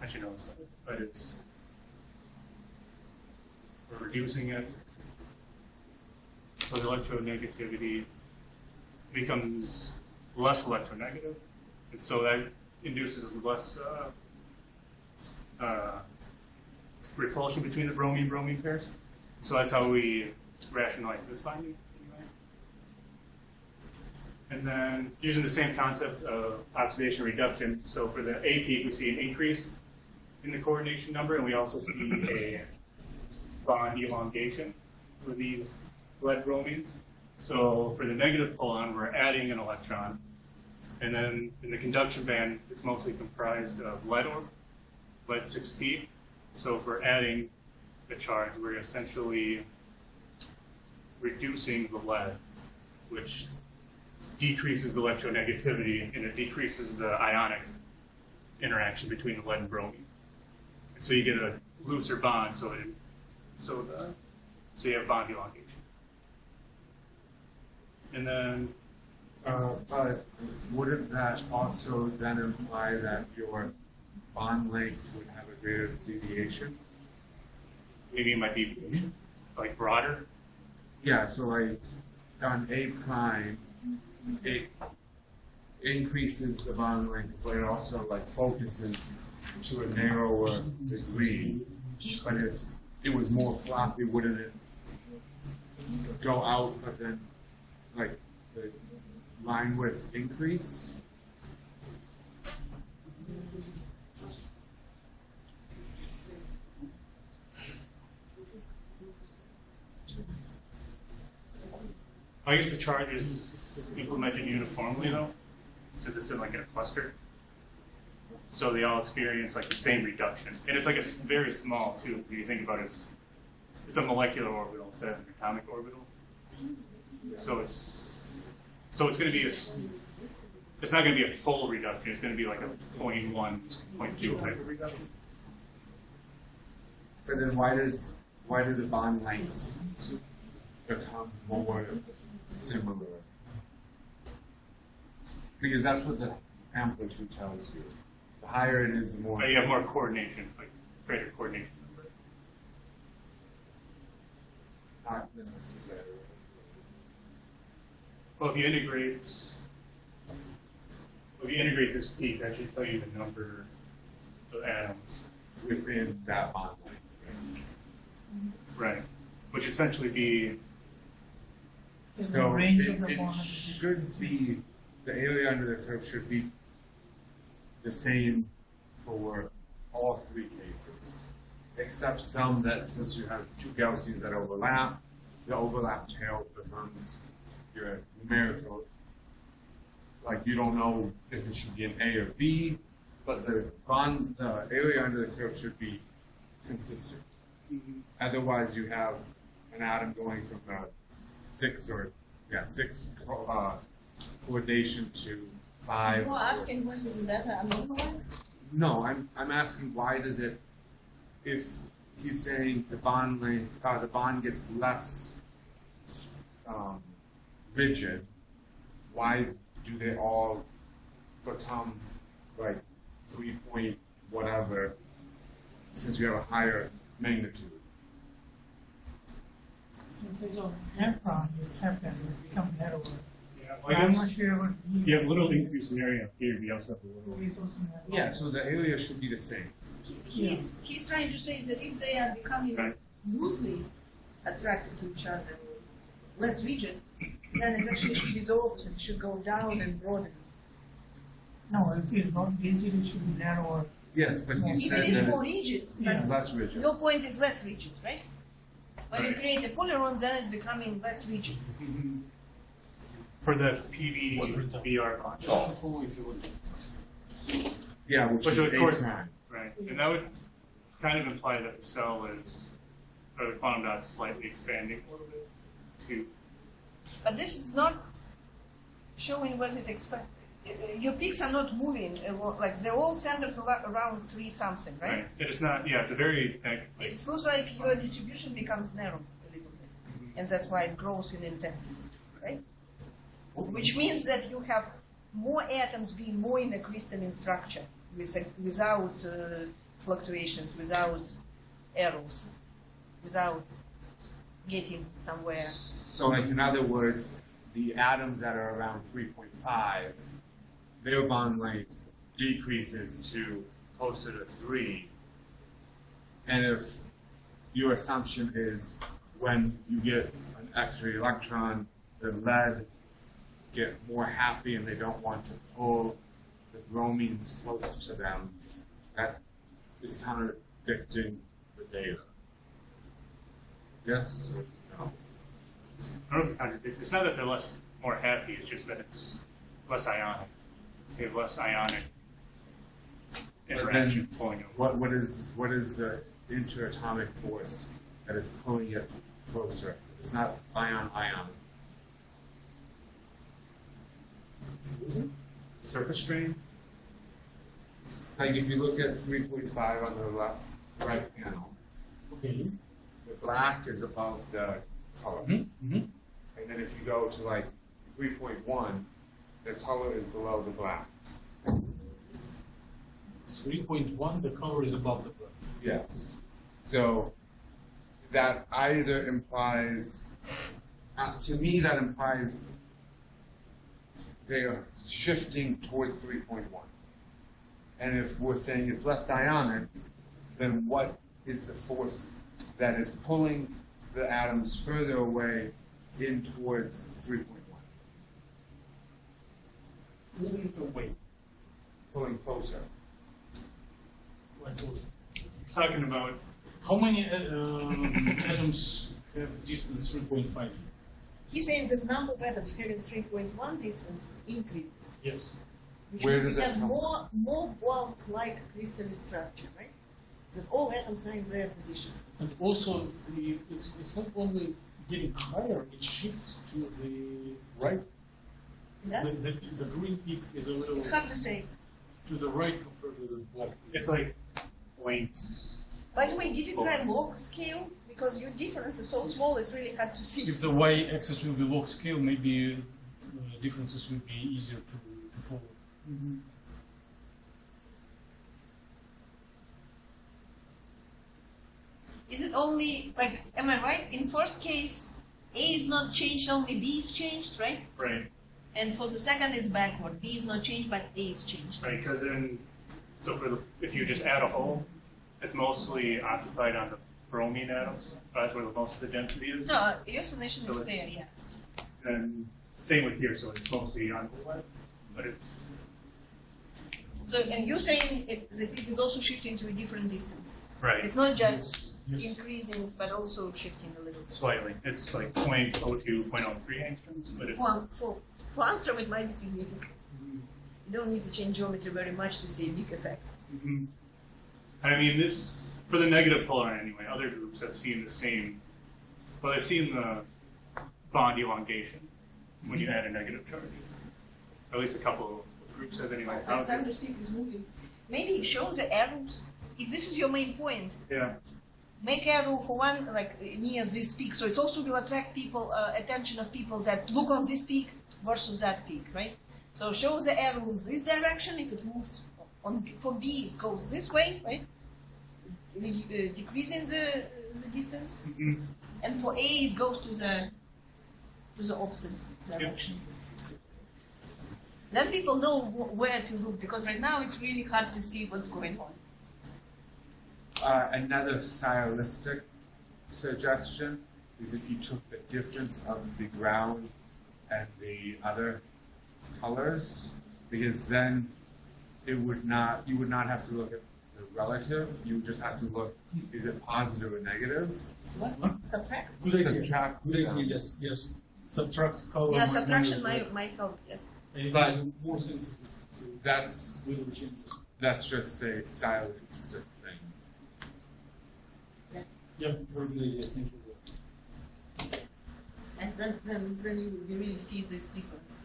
S1: I should know this, but we're reducing it. So the electronegativity becomes less electronegative. And so that induces less repulsion between the bromine-bromine pairs. So that's how we rationalize this finding. And then using the same concept of oxidation reduction, so for the A peak, we see an increase in the coordination number, and we also see a bond elongation for these lead bromines. So for the negative polon, we're adding an electron. And then in the conduction band, it's mostly comprised of lead 6p. So if we're adding the charge, we're essentially reducing the lead, which decreases the electronegativity and it decreases the ionic interaction between the lead and bromine. And so you get a looser bond, so you have bond elongation. And then
S4: But wouldn't that also then imply that your bond length would have a greater deviation?
S1: maybe it might be deviation, like broader.
S4: Yeah, so like on A prime, it increases the bond length, but it also like focuses to a narrower degree. But if it was more floppy, wouldn't it go out, but then like the line width increase?
S1: I guess the charge is implemented uniformly though, since it's in like in a cluster. So they all experience like the same reduction, and it's like a very small too. If you think about it, it's a molecular orbital instead of an atomic orbital. So it's going to be it's not going to be a full reduction. It's going to be like a 0.1, 0.2 type of reduction.
S4: But then why does the bond lengths become more similar? Because that's what the amplitude tells you. The higher it is, the more.
S1: But you have more coordination, like greater coordination.
S4: Not necessarily.
S1: Well, if you integrate this peak, that should tell you the number of atoms.
S4: Within that bond length.
S1: Right. Which essentially be,
S5: Is the
S4: So
S5: range of the
S4: it
S5: bond.
S4: should be, the area under the curve should be the same for all three cases, except some that, since you have two Gaussians that overlap, the overlap tail becomes your numerical. Like you don't know if it should be an A or B, but the area under the curve should be consistent. Otherwise, you have an atom going from a 6 coordination to 5.
S3: You are asking was that normalized?
S4: No, I'm asking why does it, if he's saying the bond length, the bond gets less rigid, why do they all become like 3 point whatever, since you have a higher magnitude?
S5: In case of hepron, this heptan has become narrower.
S1: yeah,
S5: Gamma share would be.
S1: you have a little increase in area here, you also have a little.
S5: is also narrower.
S4: Yeah, so the area should be the same.
S3: He's trying to say that if they are becoming
S1: Right.
S3: loosely attracted to each other, less rigid, then it actually should be the opposite. It should go down and broaden.
S5: No, if it's not rigid, it should be narrower.
S4: Yes, but he
S3: If
S4: said
S3: it is
S4: that
S3: more
S4: it's
S3: rigid,
S5: Yeah.
S3: but
S4: less rigid.
S3: your point is less rigid, right? When you
S1: Right.
S3: create a polyron, then it's becoming less rigid.
S1: For the PVBR conscious,
S4: Yeah, which
S1: Which
S4: is
S1: of
S4: A
S1: course-
S4: prime.
S1: right? And that would kind of imply that the cell is, or the quantum dot's slightly expanding a little bit too.
S3: But this is not showing was it expand. Your peaks are not moving, like they're all centered around 3 something, right?
S1: Right. It's not. Yeah. It's a very.
S3: It looks like your distribution becomes narrow a little bit, and that's why it grows in intensity, right? Which means that you have more atoms being more in the crystalline structure without fluctuations, without errors, without getting somewhere.
S4: So, like in other words, the atoms that are around 3.5, their bond length decreases to closer to 3. And if your assumption is when you get an X-ray electron, the lead get more happy and they don't want to pull the bromines close to them, that is contradicting the data. Yes or no?
S1: I don't know if it contradicts. It's not that they're more happy. It's just that it's less ionic. They have less ionic interaction pulling it.
S4: What is the interatomic force that is pulling it closer? It's not ion-ion.
S1: Surface strain.
S4: Like if you look at 3.5 on the right panel,
S2: Okay.
S4: the black is above the color.
S2: Mm-hmm.
S4: And then if you go to like 3.1, the color is below the black.
S2: 3.1, the color is above the black.
S4: Yes. So that either implies, to me, that implies they are shifting towards 3.1. And if we're saying it's less ionic, then what is the force that is pulling the atoms further away in towards 3.1?
S2: Pulling away.
S4: Pulling closer.
S2: Like those.
S1: He's talking about.
S2: How many atoms have distance 3.5?
S3: He's saying that number of atoms having 3.1 distance increases,
S2: Yes.
S3: which
S4: Where
S3: means
S4: does
S3: you
S4: that
S3: have
S4: come
S3: more bulk-like crystalline structure, right? That all atoms are in their position.
S2: And also, it's not only getting higher, it shifts to the right.
S3: Yes?
S2: The green peak is a little
S3: It's hard to say.
S2: to the right compared to the black peak.
S1: It's like points.
S3: By the way, did you try log scale? Because your difference is so small, it's really hard to see.
S2: If the y-axis will be log scale, maybe differences will be easier to follow.
S3: Is it only, like, am I right? In first case, A is not changed, only B is changed, right?
S1: Right.
S3: And for the second, it's backward. B is not changed, but A is changed.
S1: Right. Because then, so if you just add a hole, it's mostly occupied on the bromine atoms. That's where most of the density is.
S3: No, your explanation is
S1: So
S3: clear, yeah.
S1: And same with here. So it's mostly on the left, but it's.
S3: So, and you're saying that it is also shifting to a different distance.
S1: Right.
S3: It's not just
S2: Yes.
S3: increasing, but also shifting a little bit.
S1: Slightly. It's like 0.02, 0.03 angstroms, but it's.
S3: For Angstrom, it might be significant. You don't need to change geometry very much to see a big effect.
S1: Mhm. I mean, this, for the negative polar anyway, other groups have seen the same, well, they've seen the bond elongation when you add a negative charge. At least a couple of groups have anyway.
S3: Then the speak is moving. Maybe show the arrows. If this is your main point,
S1: Yeah.
S3: make arrow for one, like near this peak. So it also will attract people, attention of people that look on this peak versus that peak, right? So show the arrow in this direction. If it moves for B, it goes this way, right? Decreasing the distance.
S1: Mhm.
S3: And for A, it goes to the opposite direction. Then people know where to look, because right now it's really hard to see what's going on.
S4: Another stylistic suggestion is if you took the difference of the ground and the other colors, because then you would not have to look at the relative. You would just have to look: is it positive or negative?
S3: What? Subtract?
S2: Good idea.
S4: Subtract
S2: Good idea.
S4: them.
S2: Yes. Subtract color.
S3: Yeah,
S2: might-
S3: subtraction
S2: might-
S3: might help, yes.
S2: And
S4: But-
S2: it will be more sensitive to
S4: That's
S2: little changes.
S4: just a stylistic thing.
S2: Yeah, very good idea. Thank you.
S3: And then you really see this difference.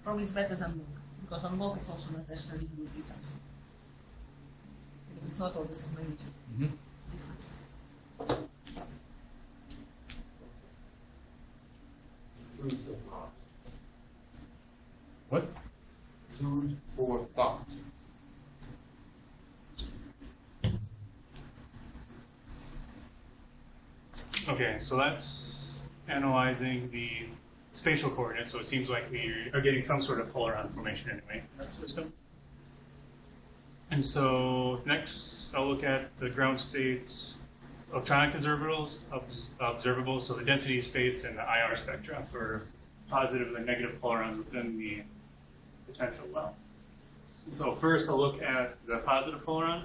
S3: Probably it's better than log, because on log it's also not necessarily you will see something. Because it's not always of magnitude difference.
S4: Food for thought.
S2: What?
S4: Food for thought.
S1: Okay, so that's analyzing the spatial coordinates, so it seems like we are getting some sort of polaron formation anyway in our system. And so next I'll look at the ground states electronic observables, so the density states and the IR spectra for positive and negative polarons within the potential well. So first I'll look at the positive polaron.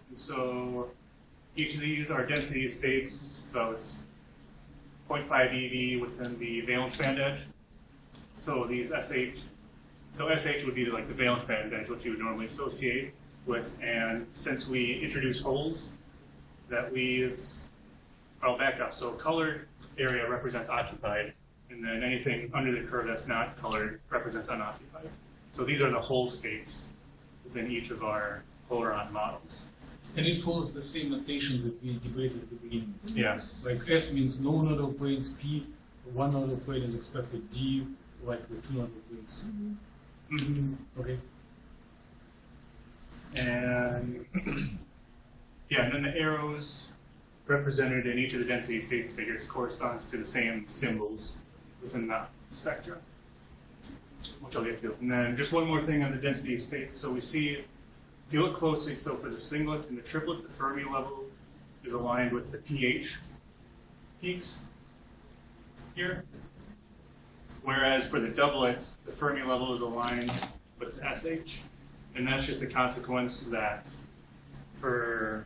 S1: And so each of these are density states about 0.5 eV within the valence band edge. So these SH, so SH would be like the valence band edge, which you would normally associate with. And since we introduce holes, that leaves, I'll back up. So colored area represents occupied, and then anything under the curve that's not colored represents unoccupied. So these are the hole states within each of our polaron models.
S2: And it follows the same notation that we debated at the beginning.
S1: Yes.
S2: Like S means no nodal planes, P, one nodal plane is expected, D, like the two nodal planes. Okay.
S1: And yeah, and then the arrows represented in each of the density states figures corresponds to the same symbols within the spectra, which I'll get to. And then just one more thing on the density states. So we see, if you look closely, so for the singlet and the triplet, the Fermi level is aligned with the pH peaks here. Whereas for the doublet, the Fermi level is aligned with the SH. And that's just a consequence that for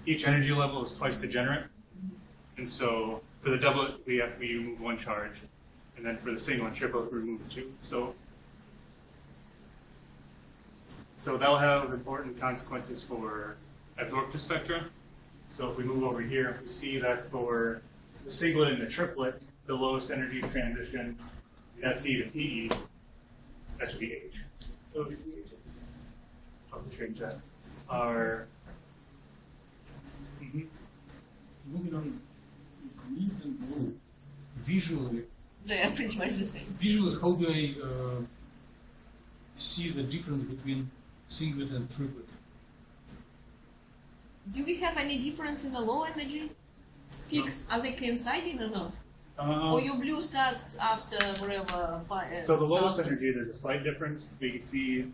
S1: each energy level is twice degenerate. And so for the doublet, we remove one charge. And then for the single and triplet, we remove two. So that'll have important consequences for absorptive spectra. So if we move over here, we see that for the singlet and the triplet, the lowest energy transition, SC to PE, that should be H. Those should be H's. I'll have to change that. Are
S2: Moving on, green and blue. Visually,
S3: They are pretty much the same.
S2: how do I see the difference between singlet and triplet?
S3: Do we have any difference in the low energy peaks? Are they coinciding or not? Or your blue starts after whatever fire?
S1: so the lowest energy, there's a slight difference. We can see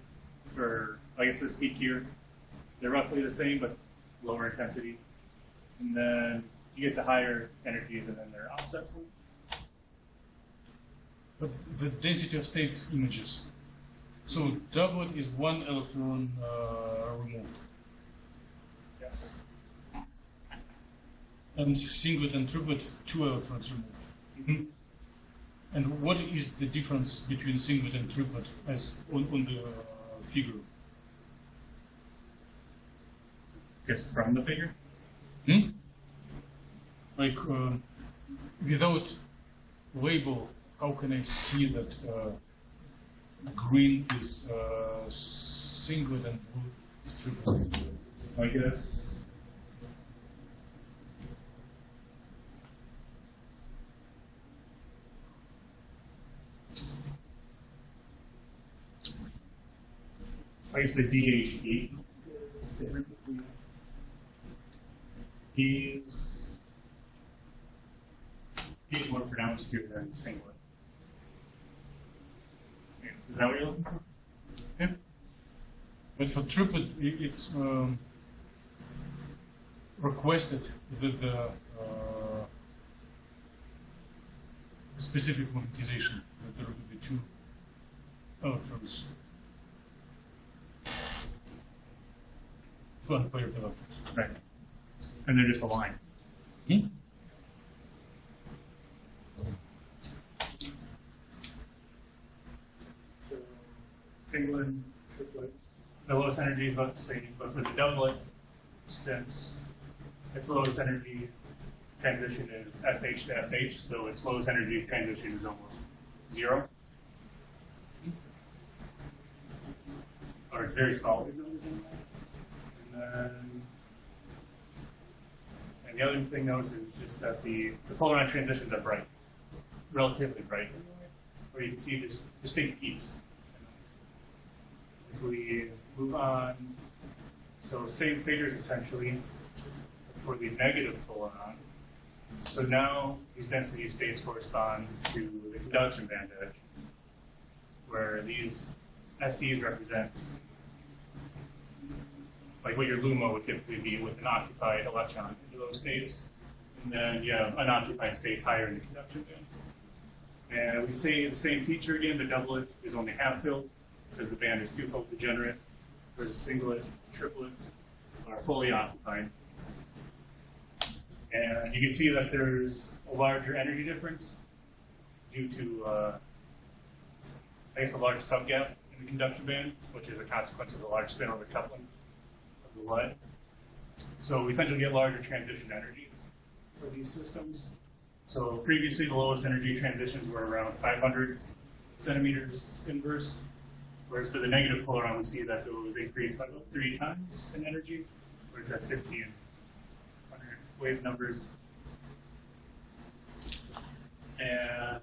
S1: for, I guess, this peak here, they're roughly the same, but lower intensity. And then you get the higher energies, and then they're offset.
S2: But the density of states images. So doublet is one electron removed,
S1: Yes.
S2: and singlet and triplet 2 electrons removed. And what is the difference between singlet and triplet as on the figure?
S1: Just from the figure?
S2: Like without label, how can I see that green is singlet and blue is triplet?
S1: Like this. I guess the DHE is different between these. He's more pronounced here than singlet. Is that what you're looking for?
S2: Yeah. But for triplet, it's requested that the specific magnetization, that there will be 2 electrons, 2 unpaired electrons.
S1: Right. And they're just aligned. So, singlet, triplet, the lowest energy is about the same, but for the doublet, since its lowest energy transition is SH to SH, so its lowest energy transition is almost 0. Or it's very small. These numbers anyway. And the other thing notice is just that the polaron transitions are bright, relatively bright, where you can see just distinct peaks. If we move on, so same figures essentially for the negative polaron. So now these density states correspond to the conduction band edge, where these SEs represent like what your LUMO would typically be with an occupied electron into those states. And then you have unoccupied states higher in the conduction band. And we say the same feature again, the doublet is only half filled because the band is two-fold degenerate, whereas a singlet, triplet are fully occupied. And you can see that there's a larger energy difference due to, I guess, a large subgap in the conduction band, which is a consequence of the large spin-over coupling of the lead. So we essentially get larger transition energies for these systems. So previously, the lowest energy transitions were around 500 centimeters inverse, whereas for the negative polaron, we see that those increase by about 3 times in energy, where it's at 50 and 100 wave numbers. And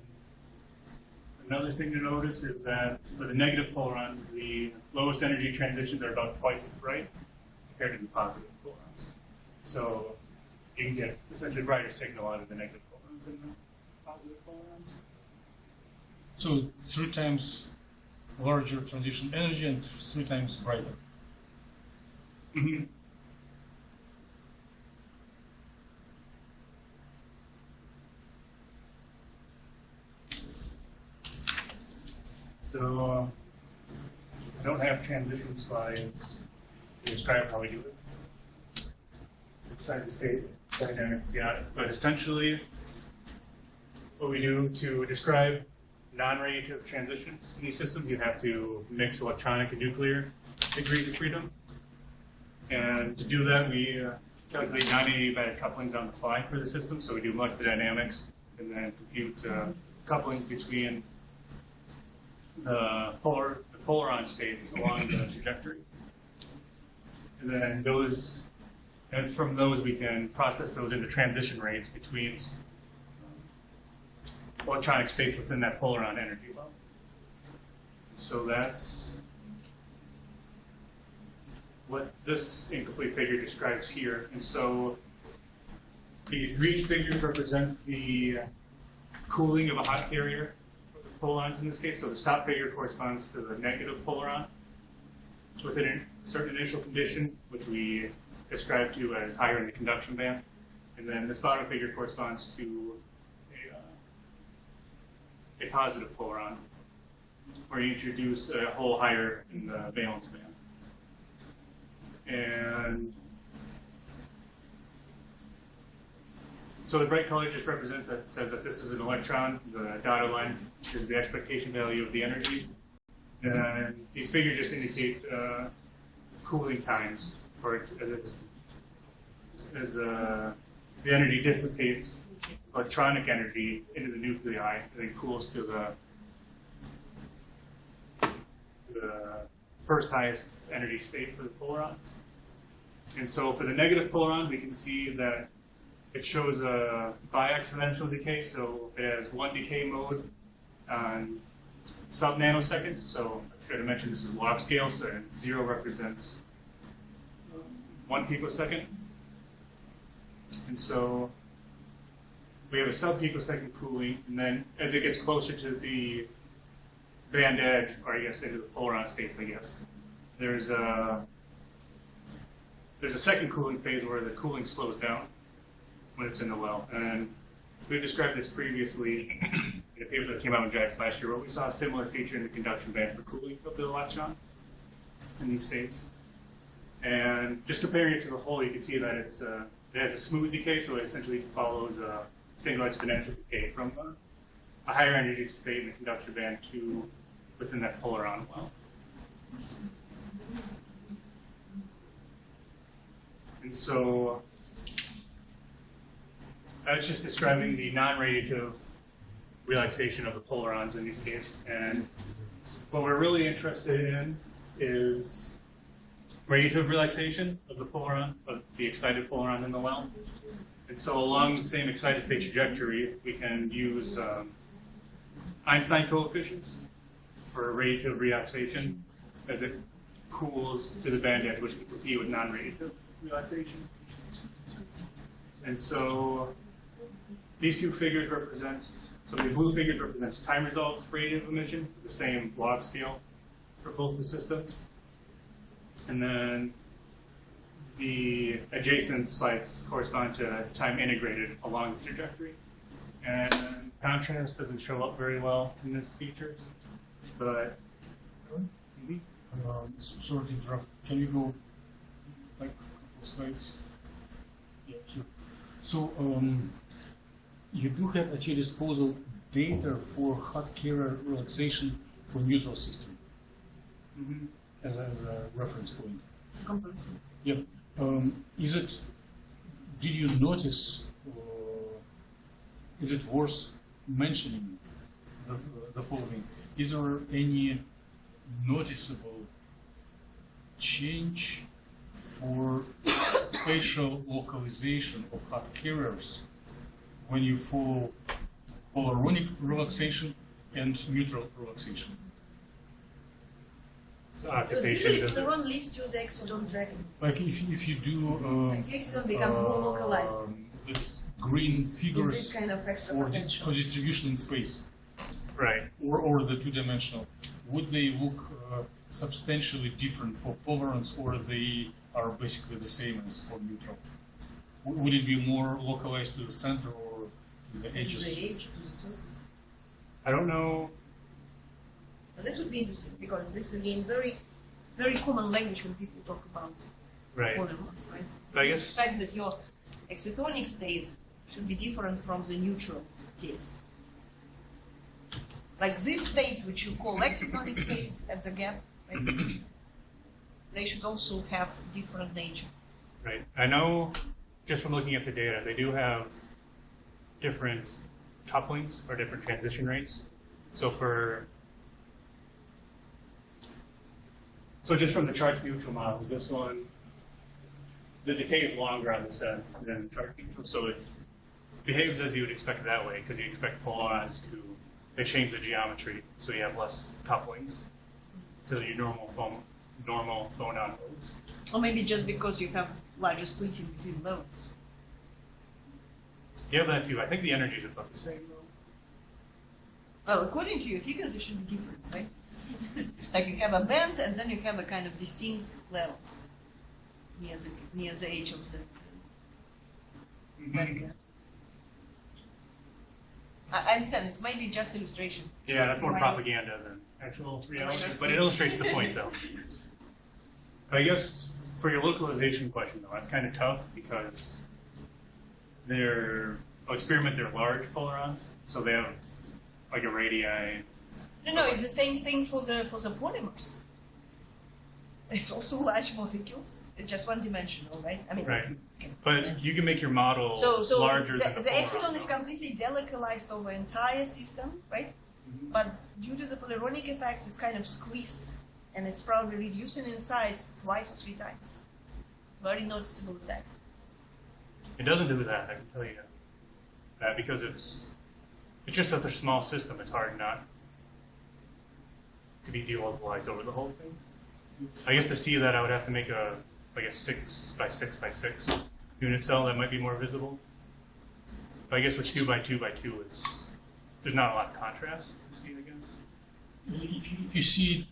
S1: another thing to notice is that for the negative polarons, the lowest energy transitions are about twice as bright compared to the positive polarons. So you can get essentially brighter signal out of the negative polarons than the positive polarons.
S2: So 3 times larger transition energy and 3 times brighter.
S1: Mm-hmm. So I don't have transition slides to describe how we do it. Besides the state dynamics, yeah. But essentially, what we do to describe non-radiative transitions in these systems, you have to mix electronic and nuclear degrees of freedom. And to do that, we calculate non-adiabatic couplings on the fly for the system. So we do molecular dynamics and then compute couplings between the polaron states along the trajectory. And then from those we can process those into transition rates between electronic states within that polaron energy level. So that's what this incomplete figure describes here. And so these green figures represent the cooling of a hot carrier, polons in this case. So the stop figure corresponds to the negative polaron within a certain initial condition, which we describe to as higher in the conduction band. And then this bottom figure corresponds to a positive polaron, where you introduce a hole higher in the valence band. And so the bright color just represents that, says that this is an electron. The dotted line is the expectation value of the energy. And these figures just indicate cooling times for it as the energy dissipates electronic energy into the nuclei and then cools to the first highest energy state for the polaron. And so for the negative polaron, we can see that it shows a bi-exponential decay. So it has one decay mode on sub-nanosecond. So I should have mentioned this is log scale, so 0 represents 1 picosecond. And so we have a sub-picosecond cooling, and then as it gets closer to the band edge, or I guess into the polaron states, I guess, there's a second cooling phase where the cooling slows down when it's in the well. And we described this previously in a paper that came out in JAX last year, where we saw a similar feature in the conduction band for cooling of the electron in these states. And just comparing it to the whole, you can see that it has a smooth decay, so it essentially follows a single exponential decay from a higher energy state in the conduction band to within that polaron well. And so I was just describing the non-radiative relaxation of the polarons in these cases. And what we're really interested in is radiative relaxation of the polaron, of the excited polaron in the well. And so along the same excited state trajectory, we can use Einstein coefficients for radiative relaxation as it cools to the band edge, which can compete with non-radiative relaxation. And so these two figures represents, so the blue figures represents time resolved radiative emission, the same log scale for both the systems. And then the adjacent slides correspond to time integrated along the trajectory. And contrast doesn't show up very well in these features, but
S2: Sorry to interrupt. Can you go like a couple of slides? Yeah, here. So you do have at your disposal data for hot carrier relaxation for neutral system as a reference point.
S3: Comparison.
S2: Yeah. Did you notice, is it worth mentioning the following? Is there any noticeable change for spatial localization of hot carriers when you follow polaronic relaxation and neutral relaxation?
S3: Usually polaron leads to the exodon dragging.
S2: Like if you do
S3: The exodon becomes more localized.
S2: this green
S3: In this
S2: figures
S3: kind of extra
S2: for
S3: potential.
S2: distribution in space,
S1: right.
S2: or the two-dimensional, would they look substantially different for polarons, or they are basically the same as for neutral? Would it be more localized to the center or to the
S3: To
S2: edges?
S3: the edge, to the surface.
S1: I don't know.
S3: But this would be interesting because this is again very common language when people talk about
S1: Right.
S3: polymorphs, right?
S1: But I
S3: You
S1: guess-
S3: expect that your excitonic state should be different from the neutral case. Like these states, which you call excitonic states at the gap, right? They should also have different nature.
S1: Right. I know just from looking at the data, they do have different couplings or different transition rates. So just from the charge neutral model, this one, the decay is longer on this end than charge neutral. So it behaves as you would expect that way, because you expect polarons they change the geometry, so you have less couplings to your normal phonon modes.
S3: Or maybe just because you have larger splitting between levels.
S1: Yeah, that too. I think the energy is about the same though.
S3: Well, according to your figures, it should be different, right? Like you have a band and then you have a kind of distinct levels near the edge of the band gap. I understand, it's maybe just illustration.
S1: Yeah, that's more
S3: Right.
S1: propaganda than actual reality, but it illustrates the point though. But I guess for your localization question though, that's kind of tough because they're large polarons, so they have like a radii.
S3: No, it's the same thing for the polymers. It's also large molecules. It's just one dimensional, right? I mean,
S1: Right. But you can make your model
S3: so
S1: larger
S3: the
S1: than
S3: the exodon is completely delocalized over entire system, right? But due to the polaronic effects, it's kind of squeezed, and it's probably reducing in size twice or 3 times. Very noticeable effect.
S1: It doesn't do that, I can tell you that, because it's just such a small system, it's hard not to be delocalized over the whole thing. I guess to see that I would have to make a 6 by 6 by 6 unit cell that might be more visible. But I guess with 2 by 2 by 2, there's not a lot of contrast to see, I guess.
S2: If you see,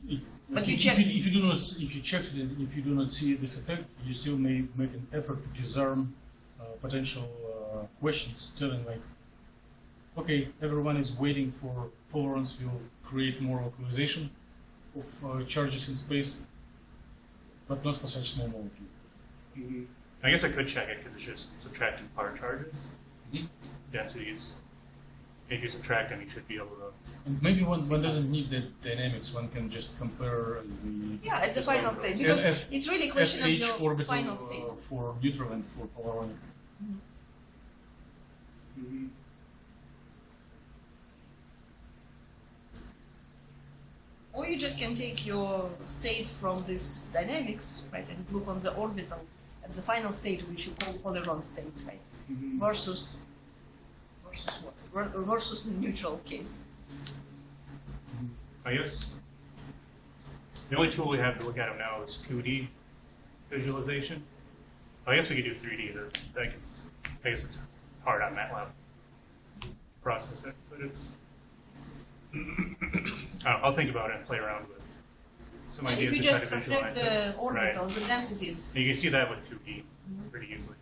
S3: But you
S2: if
S3: check-
S2: you do not, if you checked it, if you do not see this effect, you still may make an effort to disarm potential questions, telling like, okay, everyone is waiting for polarons will create more localization of charges in space, but not for such small molecule.
S1: I guess I could check it because it's just subtracting part charges,
S2: Mhm.
S1: densities. If you subtract them, you should be able to.
S2: And maybe one doesn't need the dynamics, one can just compare the
S3: Yeah, it's a final state because
S2: S-
S3: it's really a question of
S2: SH
S3: your
S2: orbital
S3: final state.
S2: for neutral and for polaronic.
S3: Or you just can take your state from this dynamics, right, and look on the orbital at the final state, which you call Polyron state, right, versus what? Versus the neutral case.
S1: I guess the only tool we have to look at them now is 2D visualization. I guess we could do 3D. I guess it's hard on MATLAB to process it, but it's. I'll think about it and play around with some
S3: And
S1: ideas
S3: if you
S1: to try
S3: just
S1: to
S3: subtract
S1: visualize
S3: the
S1: it.
S3: orbitals, the densities,
S1: You can see that with 2D pretty easily.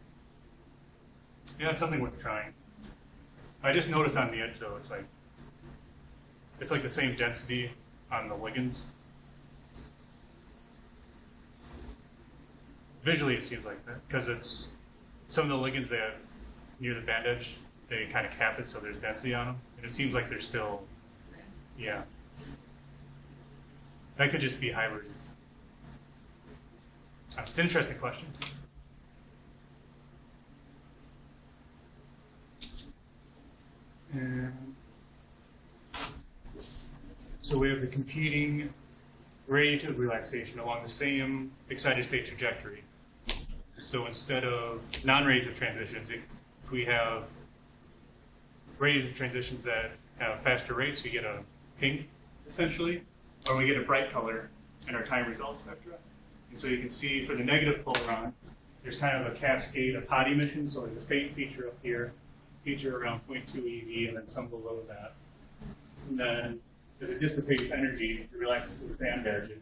S1: Yeah, it's something worth trying. I just noticed on the edge though, it's like the same density on the ligands. Visually, it seems like that because it's some of the ligands that near the band edge, they kind of cap it so there's density on them, and it seems like they're still, yeah. That could just be hybrids. It's an interesting question. And so we have the competing radiative relaxation along the same excited state trajectory. So instead of non-radiative transitions, if we have radiative transitions that have faster rates, we get a pink, essentially, or we get a bright color in our time result spectra. And so you can see for the negative polaron, there's kind of a cascade of hot emission. So there's a faint feature up here, feature around 0.2 eV, and then some below that. And then as it dissipates energy, it relaxes to the band edge. And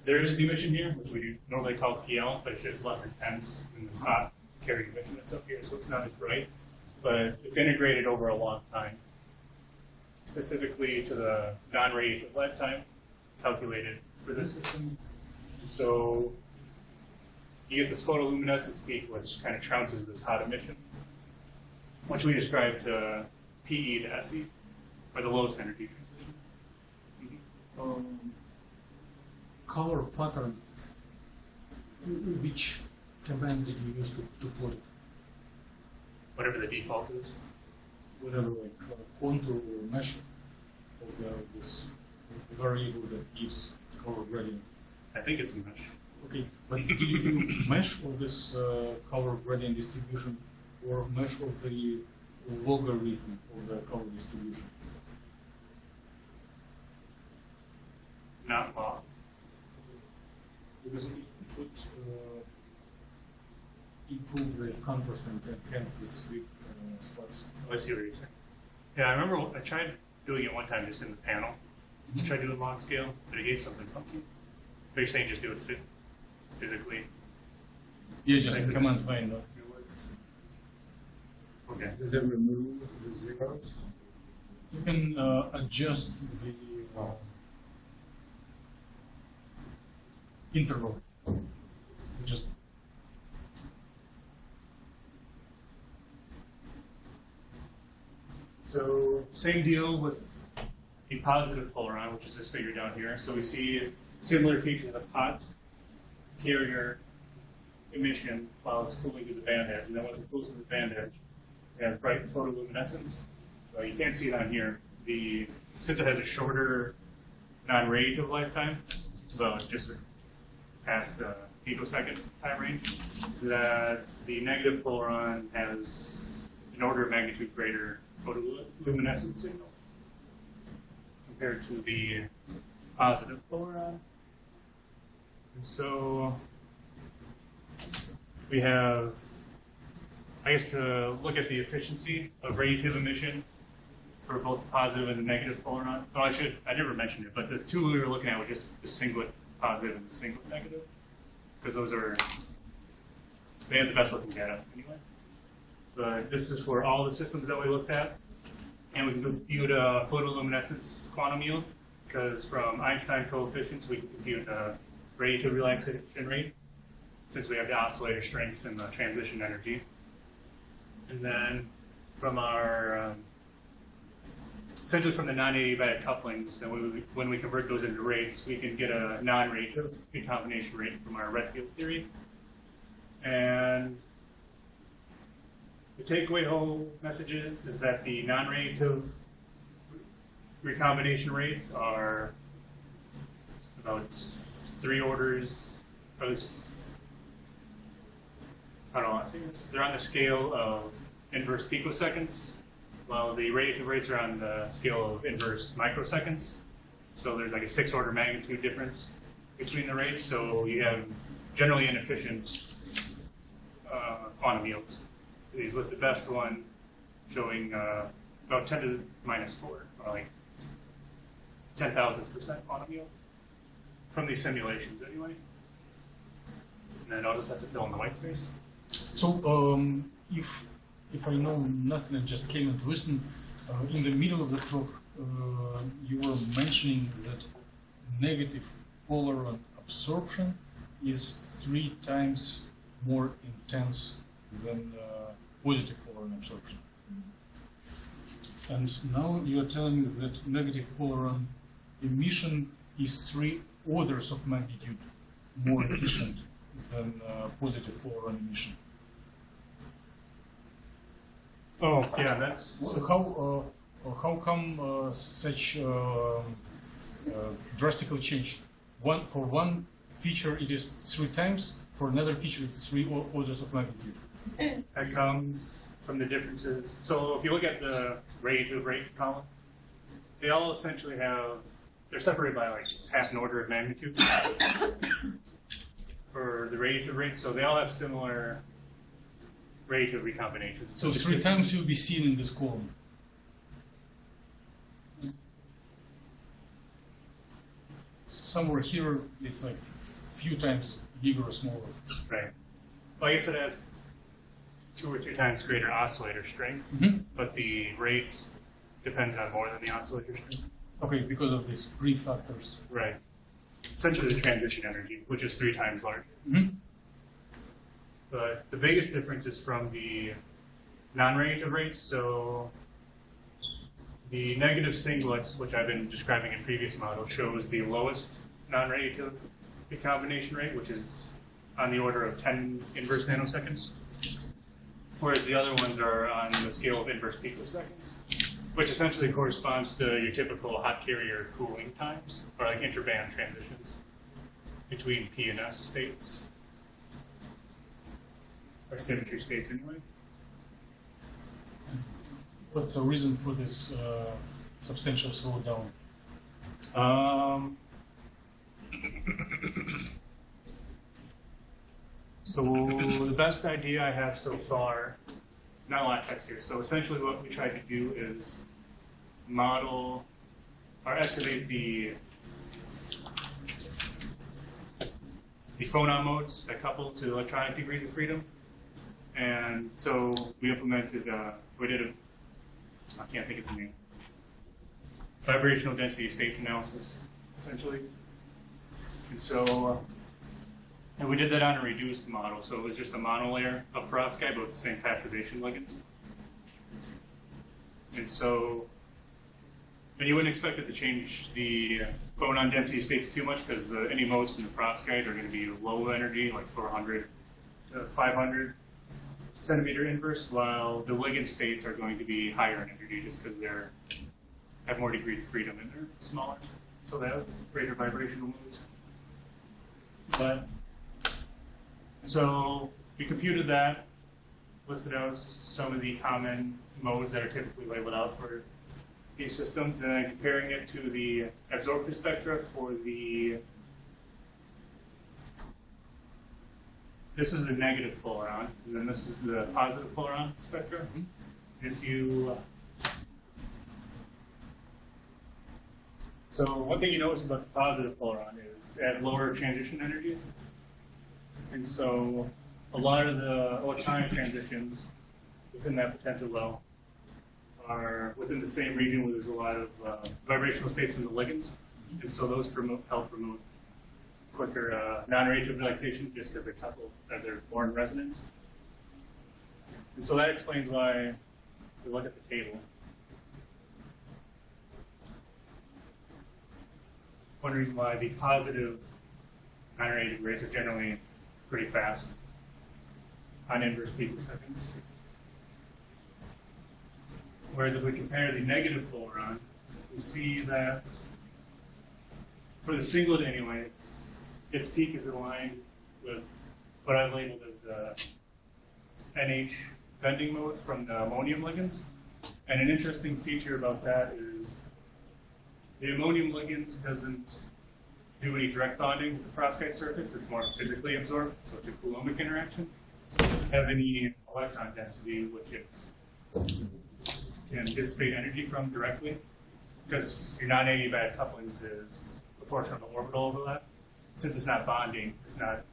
S1: there is emission here, which we normally call PL, but it's just less intense than the hot carried emission that's up here, so it's not as bright. But it's integrated over a long time, specifically to the non-radiative lifetime calculated for this system. So you get this photoluminescence peak, which kind of trounces this hot emission, which we describe to PE to SE, or the lowest energy transition.
S2: Color pattern, which command did you use to plot it?
S1: Whatever the default is.
S2: Whatever, like contour or mesh of this variable that gives color gradient.
S1: I think it's a mesh.
S2: Okay, but do you do mesh of this color gradient distribution or mesh of the logarithm of the color distribution?
S1: Not log.
S2: Because it would improve the contrast and enhance the sweep spots.
S1: I see what you're saying. Yeah, I remember I tried doing it one time just in the panel. I tried doing log scale, but it gave something funky. But you're saying just do it physically.
S2: Yeah, just
S1: Like
S2: in
S1: the-
S2: command find.
S1: Okay.
S4: Does it remove the zeros?
S2: You can adjust the interval. Just
S1: So same deal with a positive polaron, which is this figure down here. So we see similar features of hot carrier emission while it's cooling to the band edge. And then once it cools to the band edge, we have bright photoluminescence. So you can't see it on here. Since it has a shorter non-radiative lifetime, about just past picosecond time range, that the negative polaron has an order of magnitude greater photoluminescence signal compared to the positive polaron. And so we have, I guess, to look at the efficiency of radiative emission for both the positive and the negative polaron. Oh, I never mentioned it, but the two we were looking at were just the singlet positive and the singlet negative, because they have the best looking data anyway. But this is for all the systems that we looked at, and we compute photoluminescence quantum yield, because from Einstein coefficients we can compute radiative relaxation rate, since we have the oscillator strengths and the transition energy. And then from our essentially from the non-adiabatic couplings, then when we convert those into rates, we can get a non-radiative recombination rate from our Redfield theory. And the takeaway whole message is that the non-radiative recombination rates are about 3 orders, or I don't want to say this. They're on the scale of inverse picoseconds, while the radiative rates are on the scale of inverse microseconds. So there's like a 6-order magnitude difference between the rates. So you have generally inefficient quantum yields. These with the best one showing about 10 to the minus 4, or like 10,000% quantum yield from these simulations anyway. And then I'll just have to fill in the white space.
S2: So, if I know nothing and just came and listened, in the middle of the talk, you were mentioning that negative polar absorption is 3 times more intense than positive polar absorption. And now you are telling me that negative polar emission is 3 orders of magnitude more efficient than positive polar emission.
S1: Oh, yeah, that's
S2: So how come such drastic change? For one feature it is 3 times, for another feature it's 3 orders of magnitude.
S1: that comes from the differences. So if you look at the radiative rate column, they all essentially they're separated by like half an order of magnitude for the radiative rate. So they all have similar radiative recombinations.
S2: So 3 times you'll be seen in this column. Somewhere here it's like few times bigger or smaller.
S1: Right. Well, I guess it has 2 or 3 times greater oscillator strength, but the rate depends on more than the oscillator strength.
S2: Okay, because of these brief factors.
S1: Right. Essentially the transition energy, which is 3 times larger. But the biggest difference is from the non-radiative rates. So the negative singlets, which I've been describing in previous models, shows the lowest non-radiative recombination rate, which is on the order of 10 inverse nanoseconds, whereas the other ones are on the scale of inverse picoseconds, which essentially corresponds to your typical hot carrier cooling times, or like interband transitions between P and S states, or symmetry states anyway.
S2: What's the reason for this substantial slowdown?
S1: So the best idea I have so far, not a lot of text here. So essentially what we tried to do is model or estimate the phonon modes that couple to electronic degrees of freedom. And so we implemented, I can't think of the name, vibrational density states analysis, essentially. And so, and we did that on a reduced model, so it was just a monolayer of perovskite, but with the same passivation ligands. And so, and you wouldn't expect it to change the phonon density states too much, because any modes from the perovskite are going to be low energy, like 400 to 500 centimeter inverse, while the ligand states are going to be higher in energy, just because they have more degrees of freedom and they're smaller, so they have greater vibrational modes. But so we computed that, listed out some of the common modes that are typically labeled out for these systems, and then comparing it to the absorption spectra for this is the negative polaron, and then this is the positive polaron spectra. If you so one thing you notice about the positive polaron is it has lower transition energies. And so a lot of the electronic transitions within that potential well are within the same region where there's a lot of vibrational states from the ligands. And so those help promote quicker non-radiative relaxation, just because they're more in resonance. And so that explains why, if we look at the table, one reason why the positive non-radiative rates are generally pretty fast on inverse picoseconds. Whereas if we compare the negative polaron we see that for the singlet anyway, its peak is aligned with what I've labeled as the NH bending mode from the ammonium ligands. And an interesting feature about that is the ammonium ligands doesn't do any direct bonding with the perovskite surface. It's more physically absorbed, so it's a coulombic interaction. So it doesn't have any electron density, which it can dissipate energy from directly, because your non-adiabatic couplings is proportional to orbital overlap. Since it's not bonding, it's not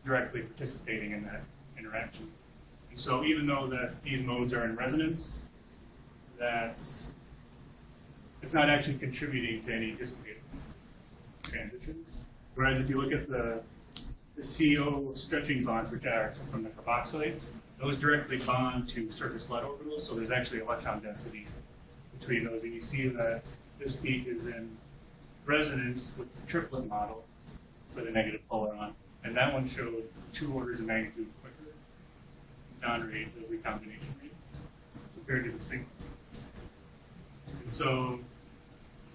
S1: directly participating in that interaction. And so even though that these modes are in resonance, that it's not actually contributing to any dissipated transitions. Whereas if you look at the CO stretching bonds, which are from the carboxylates, those directly bond to surface lead orbitals, so there's actually electron density between those. And you see that this peak is in resonance with the triplet model for the negative polaron. And that one showed 2 orders of magnitude quicker non-rate, the recombination rate, compared to the single. And so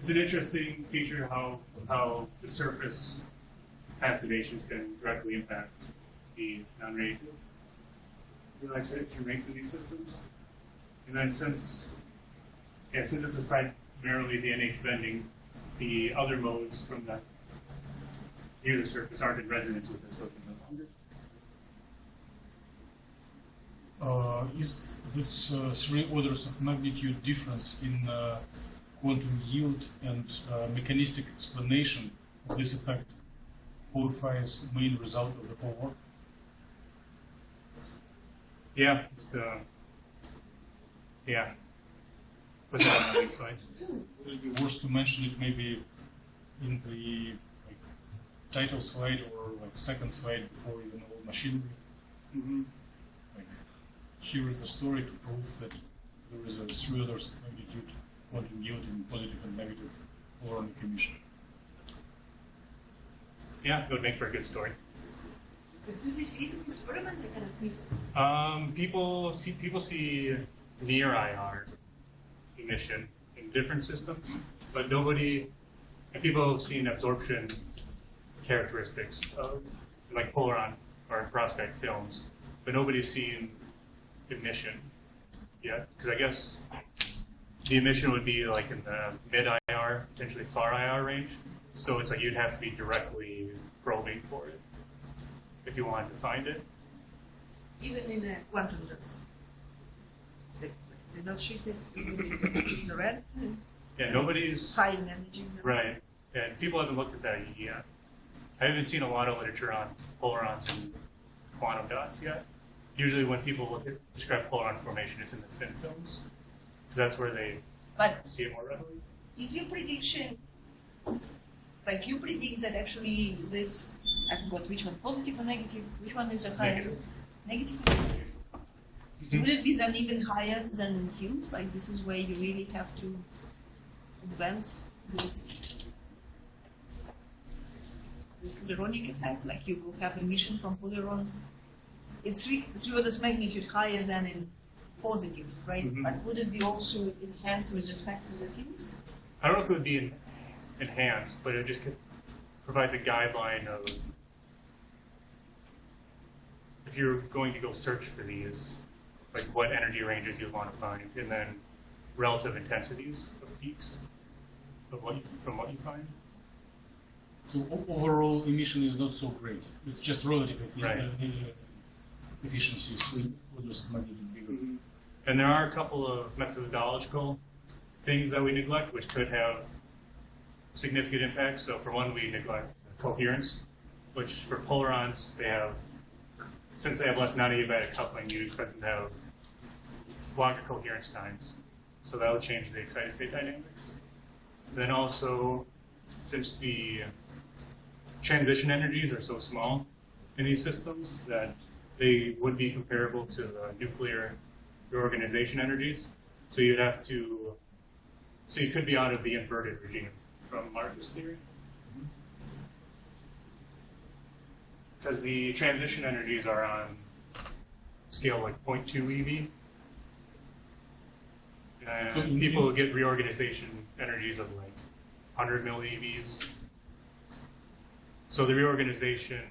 S1: it's an interesting feature how the surface passivations can directly impact the non-radiative relaxation rates in these systems. And then since this is primarily the NH bending, the other modes from the near the surface aren't in resonance with this, so it can no longer.
S2: Is this 3 orders of magnitude difference in quantum yield and mechanistic explanation of this effect Purifi's main result of the whole work?
S1: Yeah, it's the Put that on the next slide.
S2: Would it be worth to mention it maybe in the title slide or second slide before even all machinery?
S1: Mm-hmm.
S2: Here is the story to prove that there is a 3 orders of magnitude quantum yield in positive and negative polaric emission.
S1: Yeah, it would make for a good story.
S3: But do they see it in experiment? I kind of missed it.
S1: People see near IR emission in different systems, but people have seen absorption characteristics of like polaron or perovskite films, but nobody's seen emission yet. Because I guess the emission would be like in the mid IR, potentially far IR range. So it's like you'd have to be directly probing for it if you wanted to find it.
S3: Even in a quantum dots. They're not shifted even in the red.
S1: Yeah, nobody's
S3: High in energy.
S1: right. And people haven't looked at that yet. I haven't seen a lot of literature on polarons and quantum dots yet. Usually when people describe polaron formation, it's in the thin films, because that's where they
S3: But
S1: see it more readily.
S3: is your prediction, like you predict that actually this, I forgot which one, positive or negative, which one is the highest? Negative. Would it be then even higher than in films? Like this is where you really have to advance this polaronic effect, like you will have emission from polarons. It's 3 orders magnitude higher than in positive, right?
S1: Mhm.
S3: But would it be also enhanced with respect to the films?
S1: I don't know if it would be enhanced, but it just could provide the guideline of if you're going to go search for these, like what energy ranges you'd want to find, and then relative intensities of peaks of from what you find.
S2: So overall emission is not so great. It's just relative
S1: Right.
S2: efficiency, 3 orders of magnitude bigger.
S1: And there are a couple of methodological things that we neglect, which could have significant impacts. So for one, we neglect coherence, which for polarons, since they have less non-adiabatic coupling, you expect them to have longer coherence times. So that would change the excited state dynamics. Then also, since the transition energies are so small in these systems that they would be comparable to the nuclear reorganization energies. So you could be out of the inverted regime from Marcus theory. Because the transition energies are on scale like 0.2 eV. And
S2: So
S1: people get reorganization energies of like 100 millieVs. So the reorganization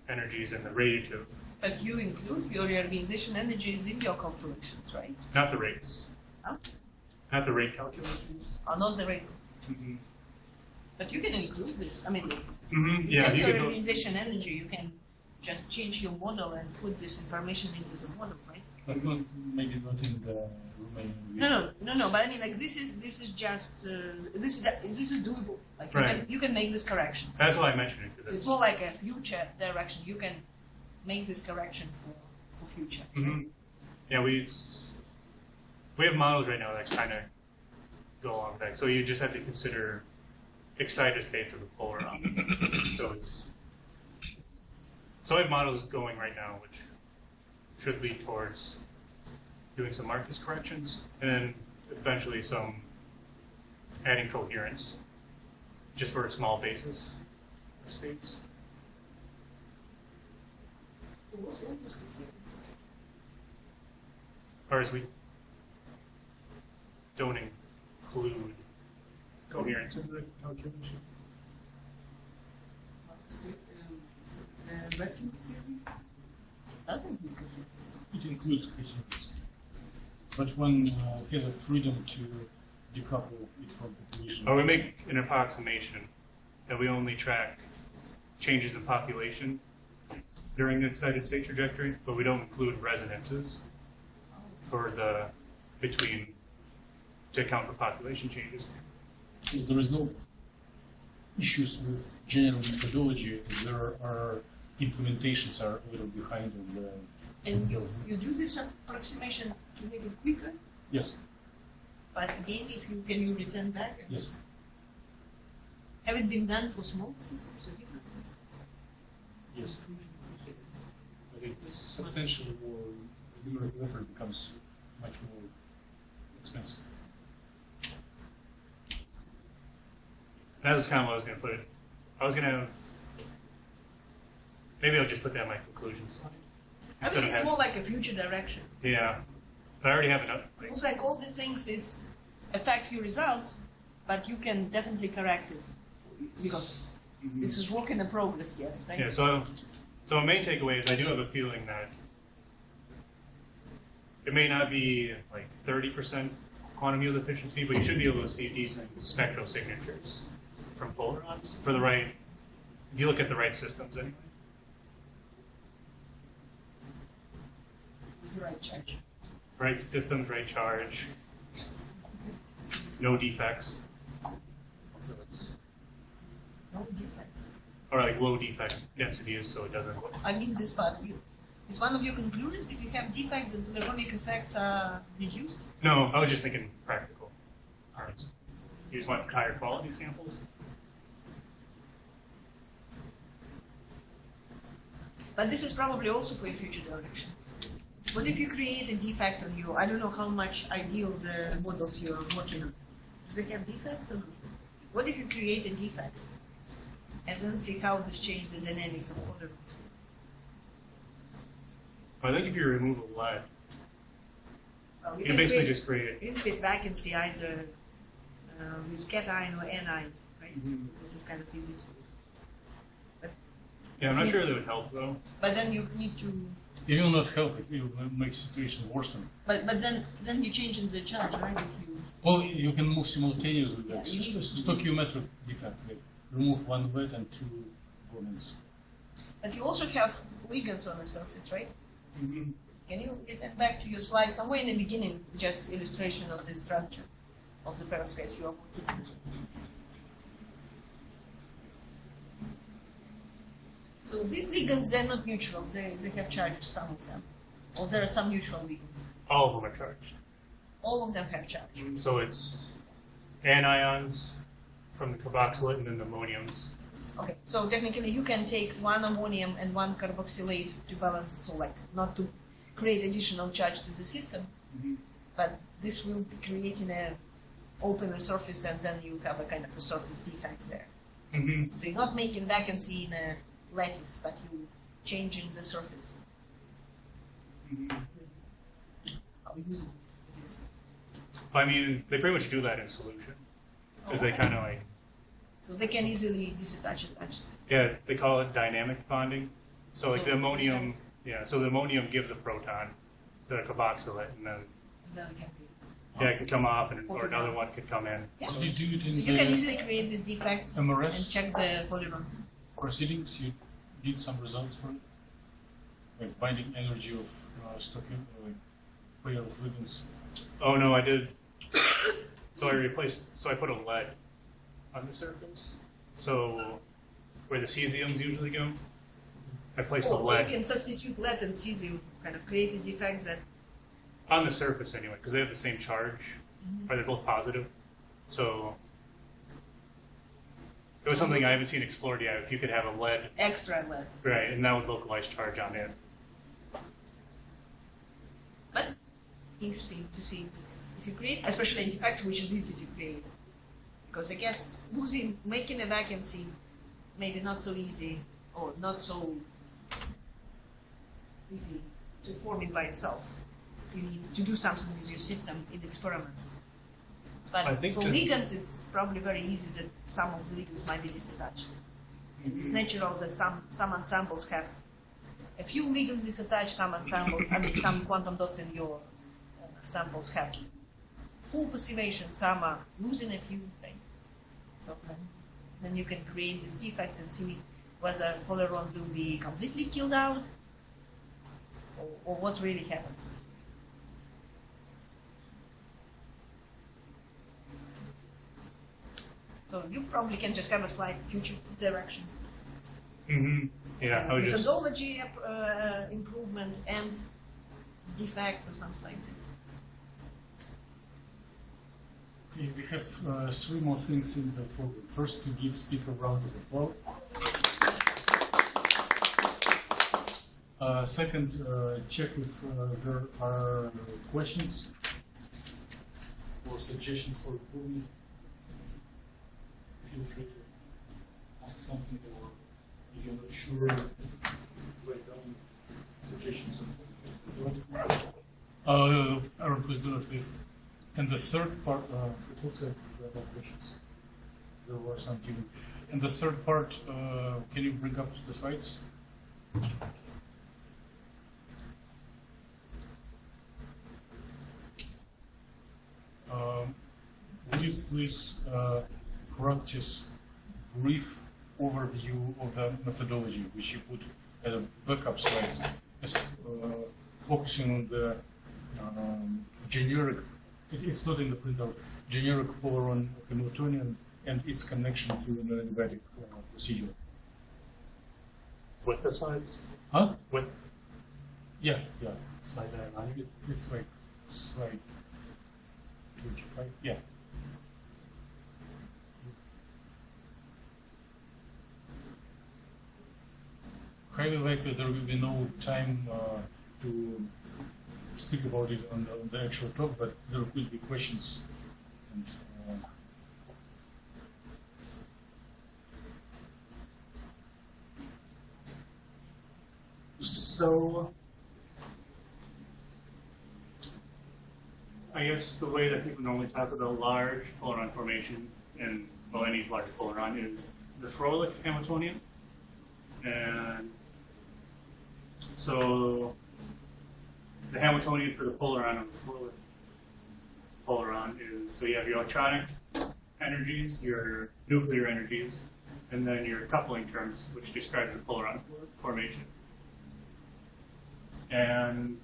S1: energies and the radiative,
S3: But you include your reorganization energies in your calculations, right?
S1: not the rates.
S3: Huh?
S1: Not the rate calculations.
S3: Or not the rate.
S1: Mm-hmm.
S3: But you can include this. I mean,
S1: Mm-hmm.
S3: you
S1: Yeah,
S3: have
S1: you
S3: your
S1: can.
S3: reorganization energy, you can just change your model and put this information into the model, right?
S2: But not, maybe not in the Romanian.
S3: No. But I mean, like this is just this is doable. Like
S1: Right.
S3: you can make these corrections.
S1: That's why I mentioned it. 'Cause
S3: It's more like a future direction. You can make this correction for future.
S1: hmm Yeah, we have models right now that kind of go along that. So you just have to consider excited states of the polaron. So I have models going right now which should lead towards doing some Marcus corrections and then eventually some adding coherence just for a small basis of states.
S3: So what's wrong with coherence?
S1: Or as we don't include coherence in the calculation.
S3: The reference theory doesn't include coherence.
S2: It includes coherence. But one has a freedom to decouple it from population.
S1: Or we make an approximation that we only track changes in population during the excited state trajectory, but we don't include resonances for the between to account for population changes.
S2: So there is no issues with general methodology. There are implementations are a little behind on the.
S3: And you do this approximation to make it quicker,
S2: Yes,
S3: but again, if you can you return back? And
S2: yes.
S3: have it been done for small systems or different systems?
S2: Yes.
S3: Inclusion of coherence.
S2: But it's substantially more, the numerical effort becomes much more expensive.
S1: That was kind of what I was going to put it. I was going to have. Maybe I'll just put that in my conclusion slide.
S3: I would
S1: Instead
S3: say
S1: of
S3: it's
S1: have-
S3: more like a future direction.
S1: Yeah, but I already have enough. Like,
S3: Looks like all these things is affect your results, but you can definitely correct it because this is work in progress yet, right?
S1: yeah, so my main takeaway is I do have a feeling that it may not be like 30% quantum yield efficiency, but you should be able to see decent spectral signatures from polarons for the right, if you look at the right systems anyway.
S3: It's the right charge.
S1: Right systems, right charge, no defects. So it's,
S3: No different.
S1: or like low defect densities so it doesn't.
S3: I missed this part. It's one of your conclusions. If you have defects, the Pleronic effects are reduced.
S1: No, I was just thinking practical terms. You just want higher quality samples.
S3: But this is probably also for a future direction. What if you create a defect on you? I don't know how much ideal the models you're working on. Do they have defects? Or what if you create a defect and then see how this changes the dynamics of tolerance?
S1: I think if you remove a lead,
S3: Well,
S1: you can basically just create.
S3: you can create vacancy either with cation or anion, right? This is kind of easy to do.
S1: Yeah, I'm not sure that would help though.
S3: But then you need to.
S2: It will not help. It will make situation worsen.
S3: But then you change in the charge, right? If you
S2: Well, you can move simultaneously with
S3: Yeah,
S2: that.
S3: you need-
S2: Stoichiometric defect. Like remove one lead and two bromines.
S3: but you also have ligands on the surface, right?
S1: Mm-hmm.
S3: Can you return back to your slide somewhere in the beginning, just illustration of the structure of the perovskite you are working on? So these ligands, they're not neutral. They have charges, some of them. Or there are some neutral ligands.
S1: All of them are charged.
S3: All of them have charge.
S1: So it's anions from the carboxylate and then the ammoniums.
S3: Okay, so technically you can take one ammonium and one carboxylate to balance, so like not to create additional charge to the system, but this will be creating a open surface and then you have a kind of a surface defect there.
S1: Mm-hmm.
S3: So you're not making vacancy in a lattice, but you changing the surface. How usable it is.
S1: I mean, they pretty much do that in solution because they kind of like,
S3: So they can easily disattach attached.
S1: yeah, they call it dynamic bonding. So like the
S3: Oh,
S1: ammonium,
S3: nice.
S1: yeah, so the ammonium gives a proton to the carboxylate, and then
S3: Then it can be.
S1: yeah, it can come off, and or
S3: Hold it
S1: another
S3: out.
S1: one could come in.
S3: Yeah.
S2: So you do it in
S3: So you can
S2: the
S3: easily create these defects
S2: MRS
S3: and check the polyrons.
S2: proceedings. You did some results for it, like binding energy of stocking, like pair of ligands.
S1: Oh no, I did. So I put a lead on the surface. So where the cesiums usually go, I placed a
S3: Or you
S1: lead
S3: can substitute lead and cesium, kind of create the defects that.
S1: on the surface anyway, because they have the same charge, or they're both positive. So it was something I haven't seen explored yet. If you could have a lead,
S3: Extra lead.
S1: right, and that would localize charge on it.
S3: But interesting to see if you create, especially in defects, which is easy to create. Because I guess making a vacancy, maybe not so easy, or not so easy to form it by itself. You need to do something with your system in experiments. But
S1: I think
S3: for
S1: that-
S3: ligands, it's probably very easy that some of the ligands might be disattached. It's natural that some ensembles have a few ligands disattached, some ensembles, some quantum dots in your samples have full passivation, some are losing a few, right? So then you can create these defects and see whether polyron will be completely killed out or what really happens. So you probably can just have a slight future directions.
S1: Mm-hmm. Yeah, I was just.
S3: Methodology improvement and defects or something like this.
S2: Okay, we have three more things in the program. First, to give speaker a round of applause. Second, check if there are questions or suggestions for improvement. Feel free to ask something, or if you're not sure, write down suggestions. Aaron, please do not leave. And the third part, it looks like there are questions. There were some given. And the third part, can you bring up the slides? Would you please practice brief overview of the methodology, which you put as a backup slides, as, focusing on the generic, it's not in the printout, generic polaron Hamiltonian and its connection to an adiabatic procedure.
S1: With the slides?
S2: Huh?
S1: With
S2: Yeah.
S1: slide diagram?
S2: It's like slide 25. Yeah. Highly likely there will be no time to speak about it on the actual talk, but there could be questions. And,
S1: So, I guess the way that people normally talk about large polaron formation and well, any large polaron is the Froelich Hamiltonian, and so the Hamiltonian for the polaron of the Froelich polaron is so you have your electronic energies, your nuclear energies, and then your coupling terms, which describes the polaron formation. And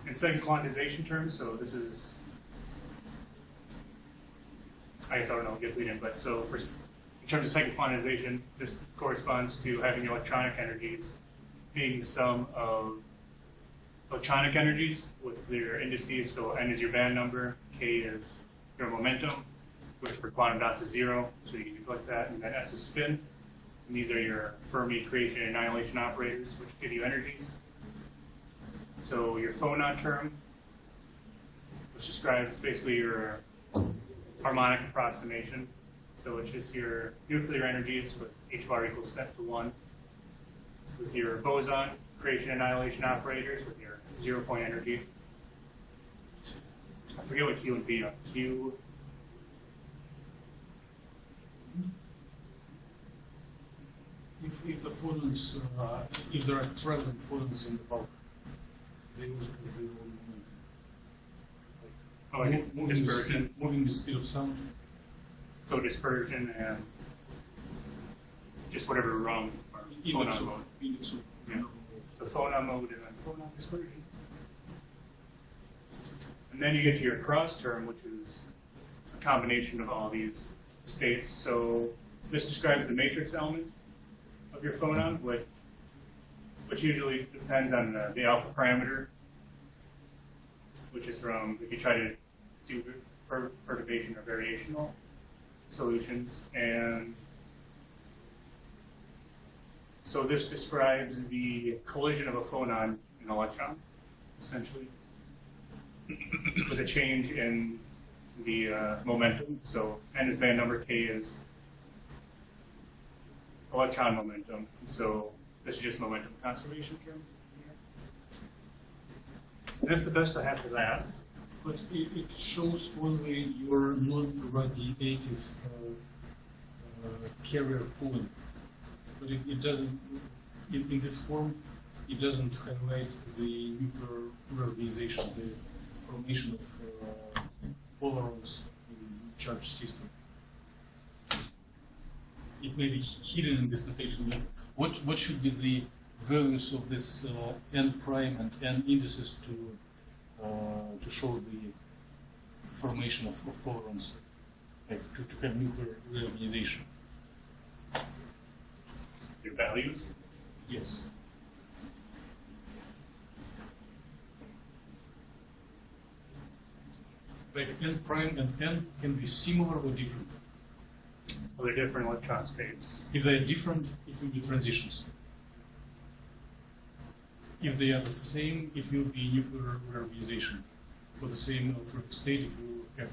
S1: in second quantization terms, so this is, I guess I don't know, get lead in, but so for, in terms of second quantization, this corresponds to having your electronic energies being the sum of electronic energies with their indices. So N is your band number, K is your momentum, which for quantum dots is 0, so you can neglect that, and then S is spin. And these are your Fermi creation and annihilation operators, which give you energies. So your phonon term, which describes basically your harmonic approximation. So it's just your nuclear energies with h bar equals set to 1. With your boson creation and annihilation operators with your 0 point energy. forget what Q and P are. Q.
S2: If the photons, if there are traveling photons in the bulk, they also have their own momentum.
S1: Oh, and dispersion.
S2: Moving the speed of sound.
S1: So dispersion and just whatever rung or
S2: Index
S1: phonon
S2: of,
S1: mode.
S2: index of,
S1: Yeah. So phonon mode and then phonon dispersion. And then you get to your cross term, which is a combination of all these states. So this describes the matrix element of your phonon, which usually depends on the alpha parameter, which is from, if you try to do perturbation or variational solutions. And so this describes the collision of a phonon and an electron, essentially, with a change in the momentum. So n is band number, k is electron momentum. So this is just momentum conservation term. And that's the best I have for that.
S2: But it shows only your non-radiative carrier pulling. But it doesn't, in this form, it doesn't highlight the nuclear reorganization, the formation of polarons in charge system. It may be hidden in this notation. What should be the values of this n prime and n indices to show the formation of polarons, like to have nuclear reorganization?
S1: Your values.
S2: Yes. Like n prime and n can be similar or different.
S1: Well, they're different electron states.
S2: If they are different, it will be transitions. If they are the same, it will be nuclear reorganization. For the same electronic state, it will have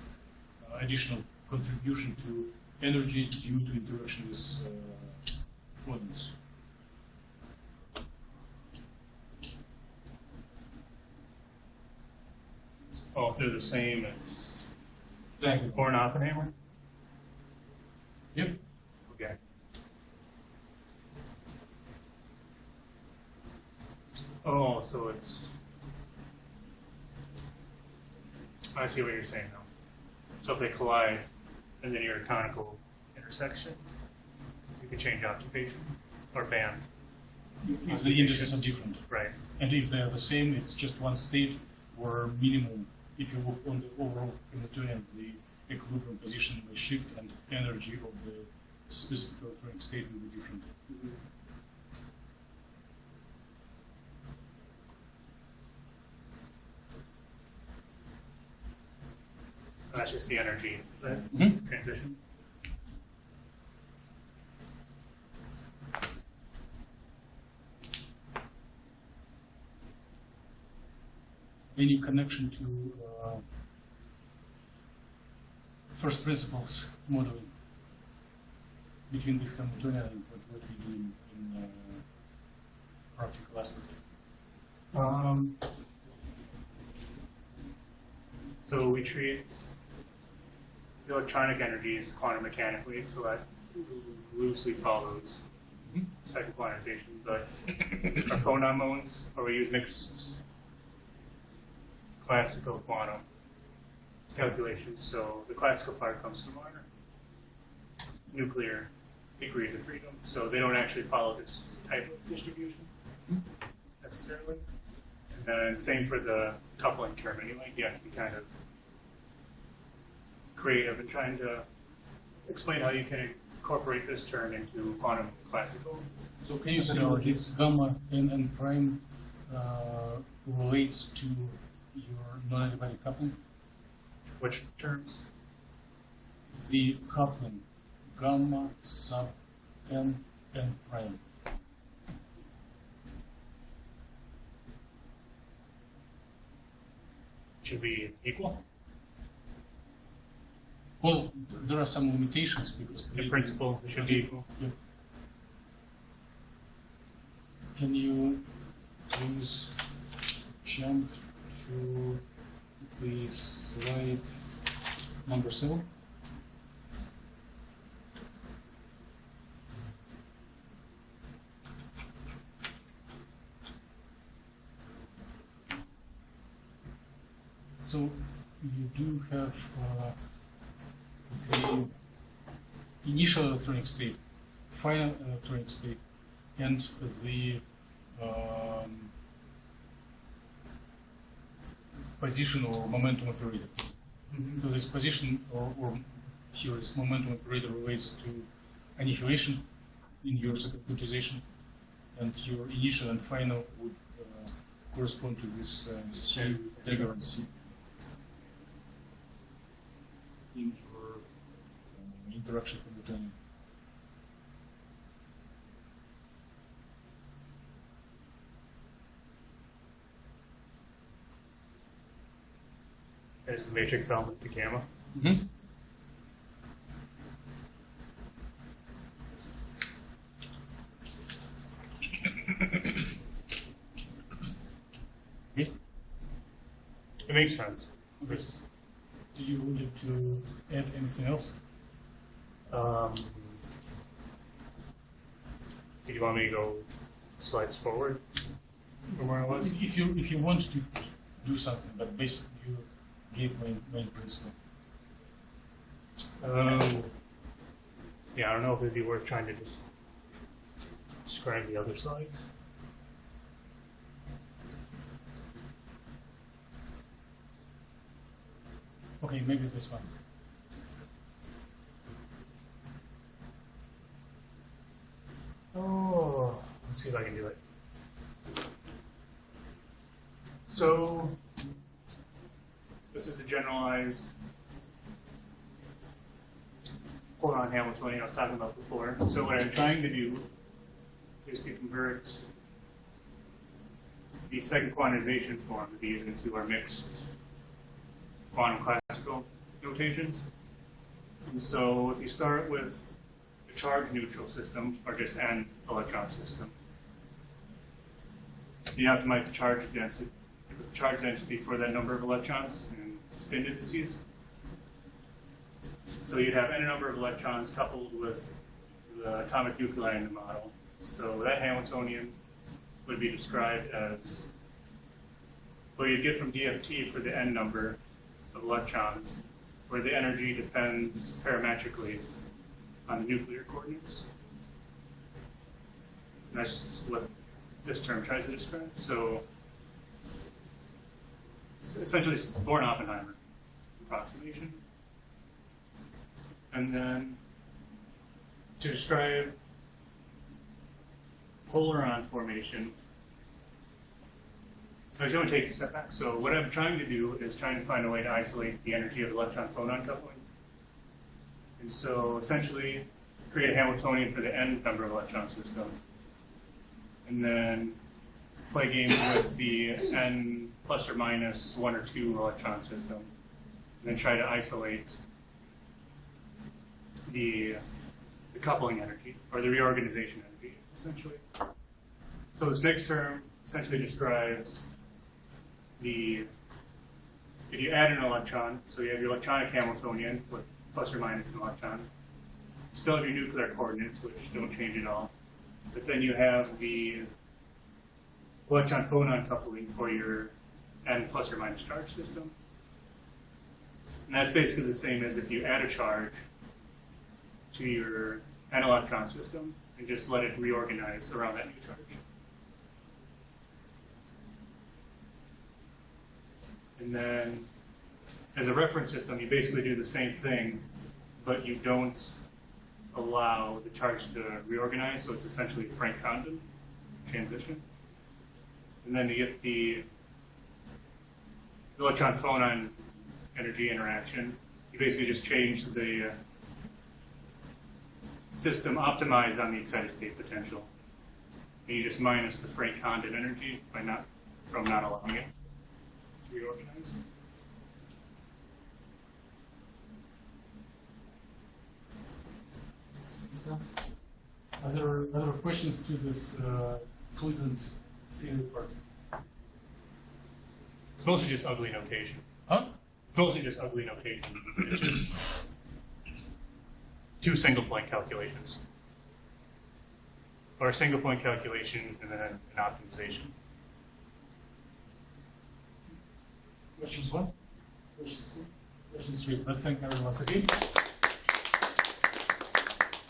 S2: additional contribution to energy due to interaction with photons.
S1: Oh, if they're the same, it's
S2: Diagonal.
S1: Born Oppenheimer?
S2: Yep.
S1: Okay. Oh, so it's. I see what you're saying now. So if they collide and then you're a conical intersection, you can change occupation or band.
S2: If the indices are different.
S1: Right.
S2: And if they are the same, it's just one state or minimum. If you look on the overall Hamiltonian, the equilibrium position may shift and energy of the specific electronic state will be different.
S1: That's just the energy
S2: Mhm.
S1: transition.
S2: Any connection to first principles modeling between this Hamiltonian and what we do in practical aspect?
S1: So we treat the electronic energies quantum mechanically, so that loosely follows
S2: Mhm.
S1: second quantization. But our phonon modes, or we use mixed classical quantum calculations. So the classical part comes from our nuclear degrees of freedom. So they don't actually follow this type of distribution necessarily. And then same for the coupling term anyway. You have to be kind of creative in trying to explain how you can incorporate this term into quantum classical.
S2: So can you say that
S1: Methodology.
S2: this gamma n prime relates to your non-adiabatic coupling?
S1: Which terms?
S2: The coupling gamma sub n prime.
S1: Should be equal.
S2: Well, there are some limitations because
S1: The principle should be equal.
S2: Yeah. Can you please jump to the slide number 7. So you do have the initial electronic state, final electronic state, and the position or momentum operator. So this position or here this momentum operator relates to annihilation in your securitization, and your initial and final would correspond to this C dagger and C in your interaction Hamiltonian.
S1: There's the matrix element, the gamma.
S2: Mm-hmm.
S1: It makes sense. This,
S2: Do you want to add anything else?
S1: do you want me to go slides forward from where I was?
S2: If you want to do something, but basically you gave main principle.
S1: Yeah, I don't know if it'd be worth trying to just describe the other slides.
S2: Okay, maybe this one.
S1: Oh, let's see if I can do it. So, this is the generalized Coulomb Hamiltonian I was talking about before. So what I'm trying to do is to convert the second quantization form of these into our mixed quantum classical notations. And so if you start with a charge neutral system, or just an electron system, you optimize the charge density for that number of electrons and spin indices. So you'd have n number of electrons coupled with the atomic nuclei in the model. So that Hamiltonian would be described as what you'd get from DFT for the n number of electrons, where the energy depends parametrically on the nuclear coordinates. And that's just what this term tries to describe. So it's essentially Born-Oppenheimer approximation. And then to describe polaron formation, I should only take a step back. So what I'm trying to do is trying to find a way to isolate the energy of electron-photon coupling. And so essentially create a Hamiltonian for the n number of electron system. And then play games with the n plus or minus 1 or 2 electron system. And then try to isolate the coupling energy, or the reorganization energy, essentially. So this next term essentially describes if you add an electron, so you have your electronic Hamiltonian with plus or minus an electron, still have your nuclear coordinates, which don't change at all, but then you have the electron-photon coupling for your n plus or minus charge system. And that's basically the same as if you add a charge to your n electron system and just let it reorganize around that new charge. And then as a reference system, you basically do the same thing, but you don't allow the charge to reorganize, so it's essentially a Frank-Condon transition. And then to get the electron-photon energy interaction, you basically just change the system optimized on the excited state potential. And you just minus the Frank-Condon energy from not allowing it to reorganize.
S2: Other questions to this pleasant theory part?
S1: It's mostly just ugly notation.
S2: Huh?
S1: It's mostly just ugly notation. It's just 2 single point calculations. Or a single point calculation and then an optimization.
S2: Questions 1? Questions 2? Questions 3? I thank everyone. Okay.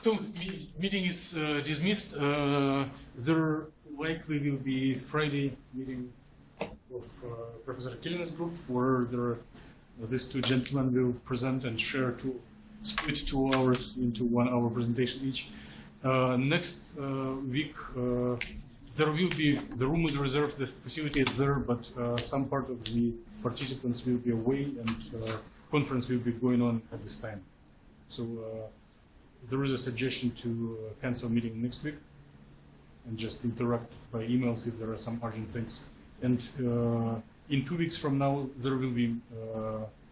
S2: So meeting is dismissed. There likely will be Friday meeting of Professor Killian's group, where these 2 gentlemen will present and share split 2 hours into 1 hour presentation each. Next week, there will be, the room is reserved, the facility is there, but some part of the participants will be away, and conference will be going on at this time. So there is a suggestion to cancel meeting next week and just interact by emails if there are some urgent things. And in 2 weeks from now, there will be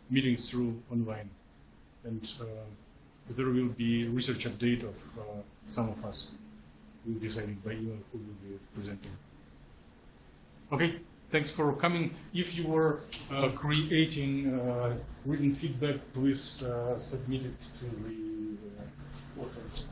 S2: meetings through online. And there will be research update of some of us. We'll decide by email who will be presenting. Okay, thanks for coming. If you were creating written feedback, please submit it to the authors.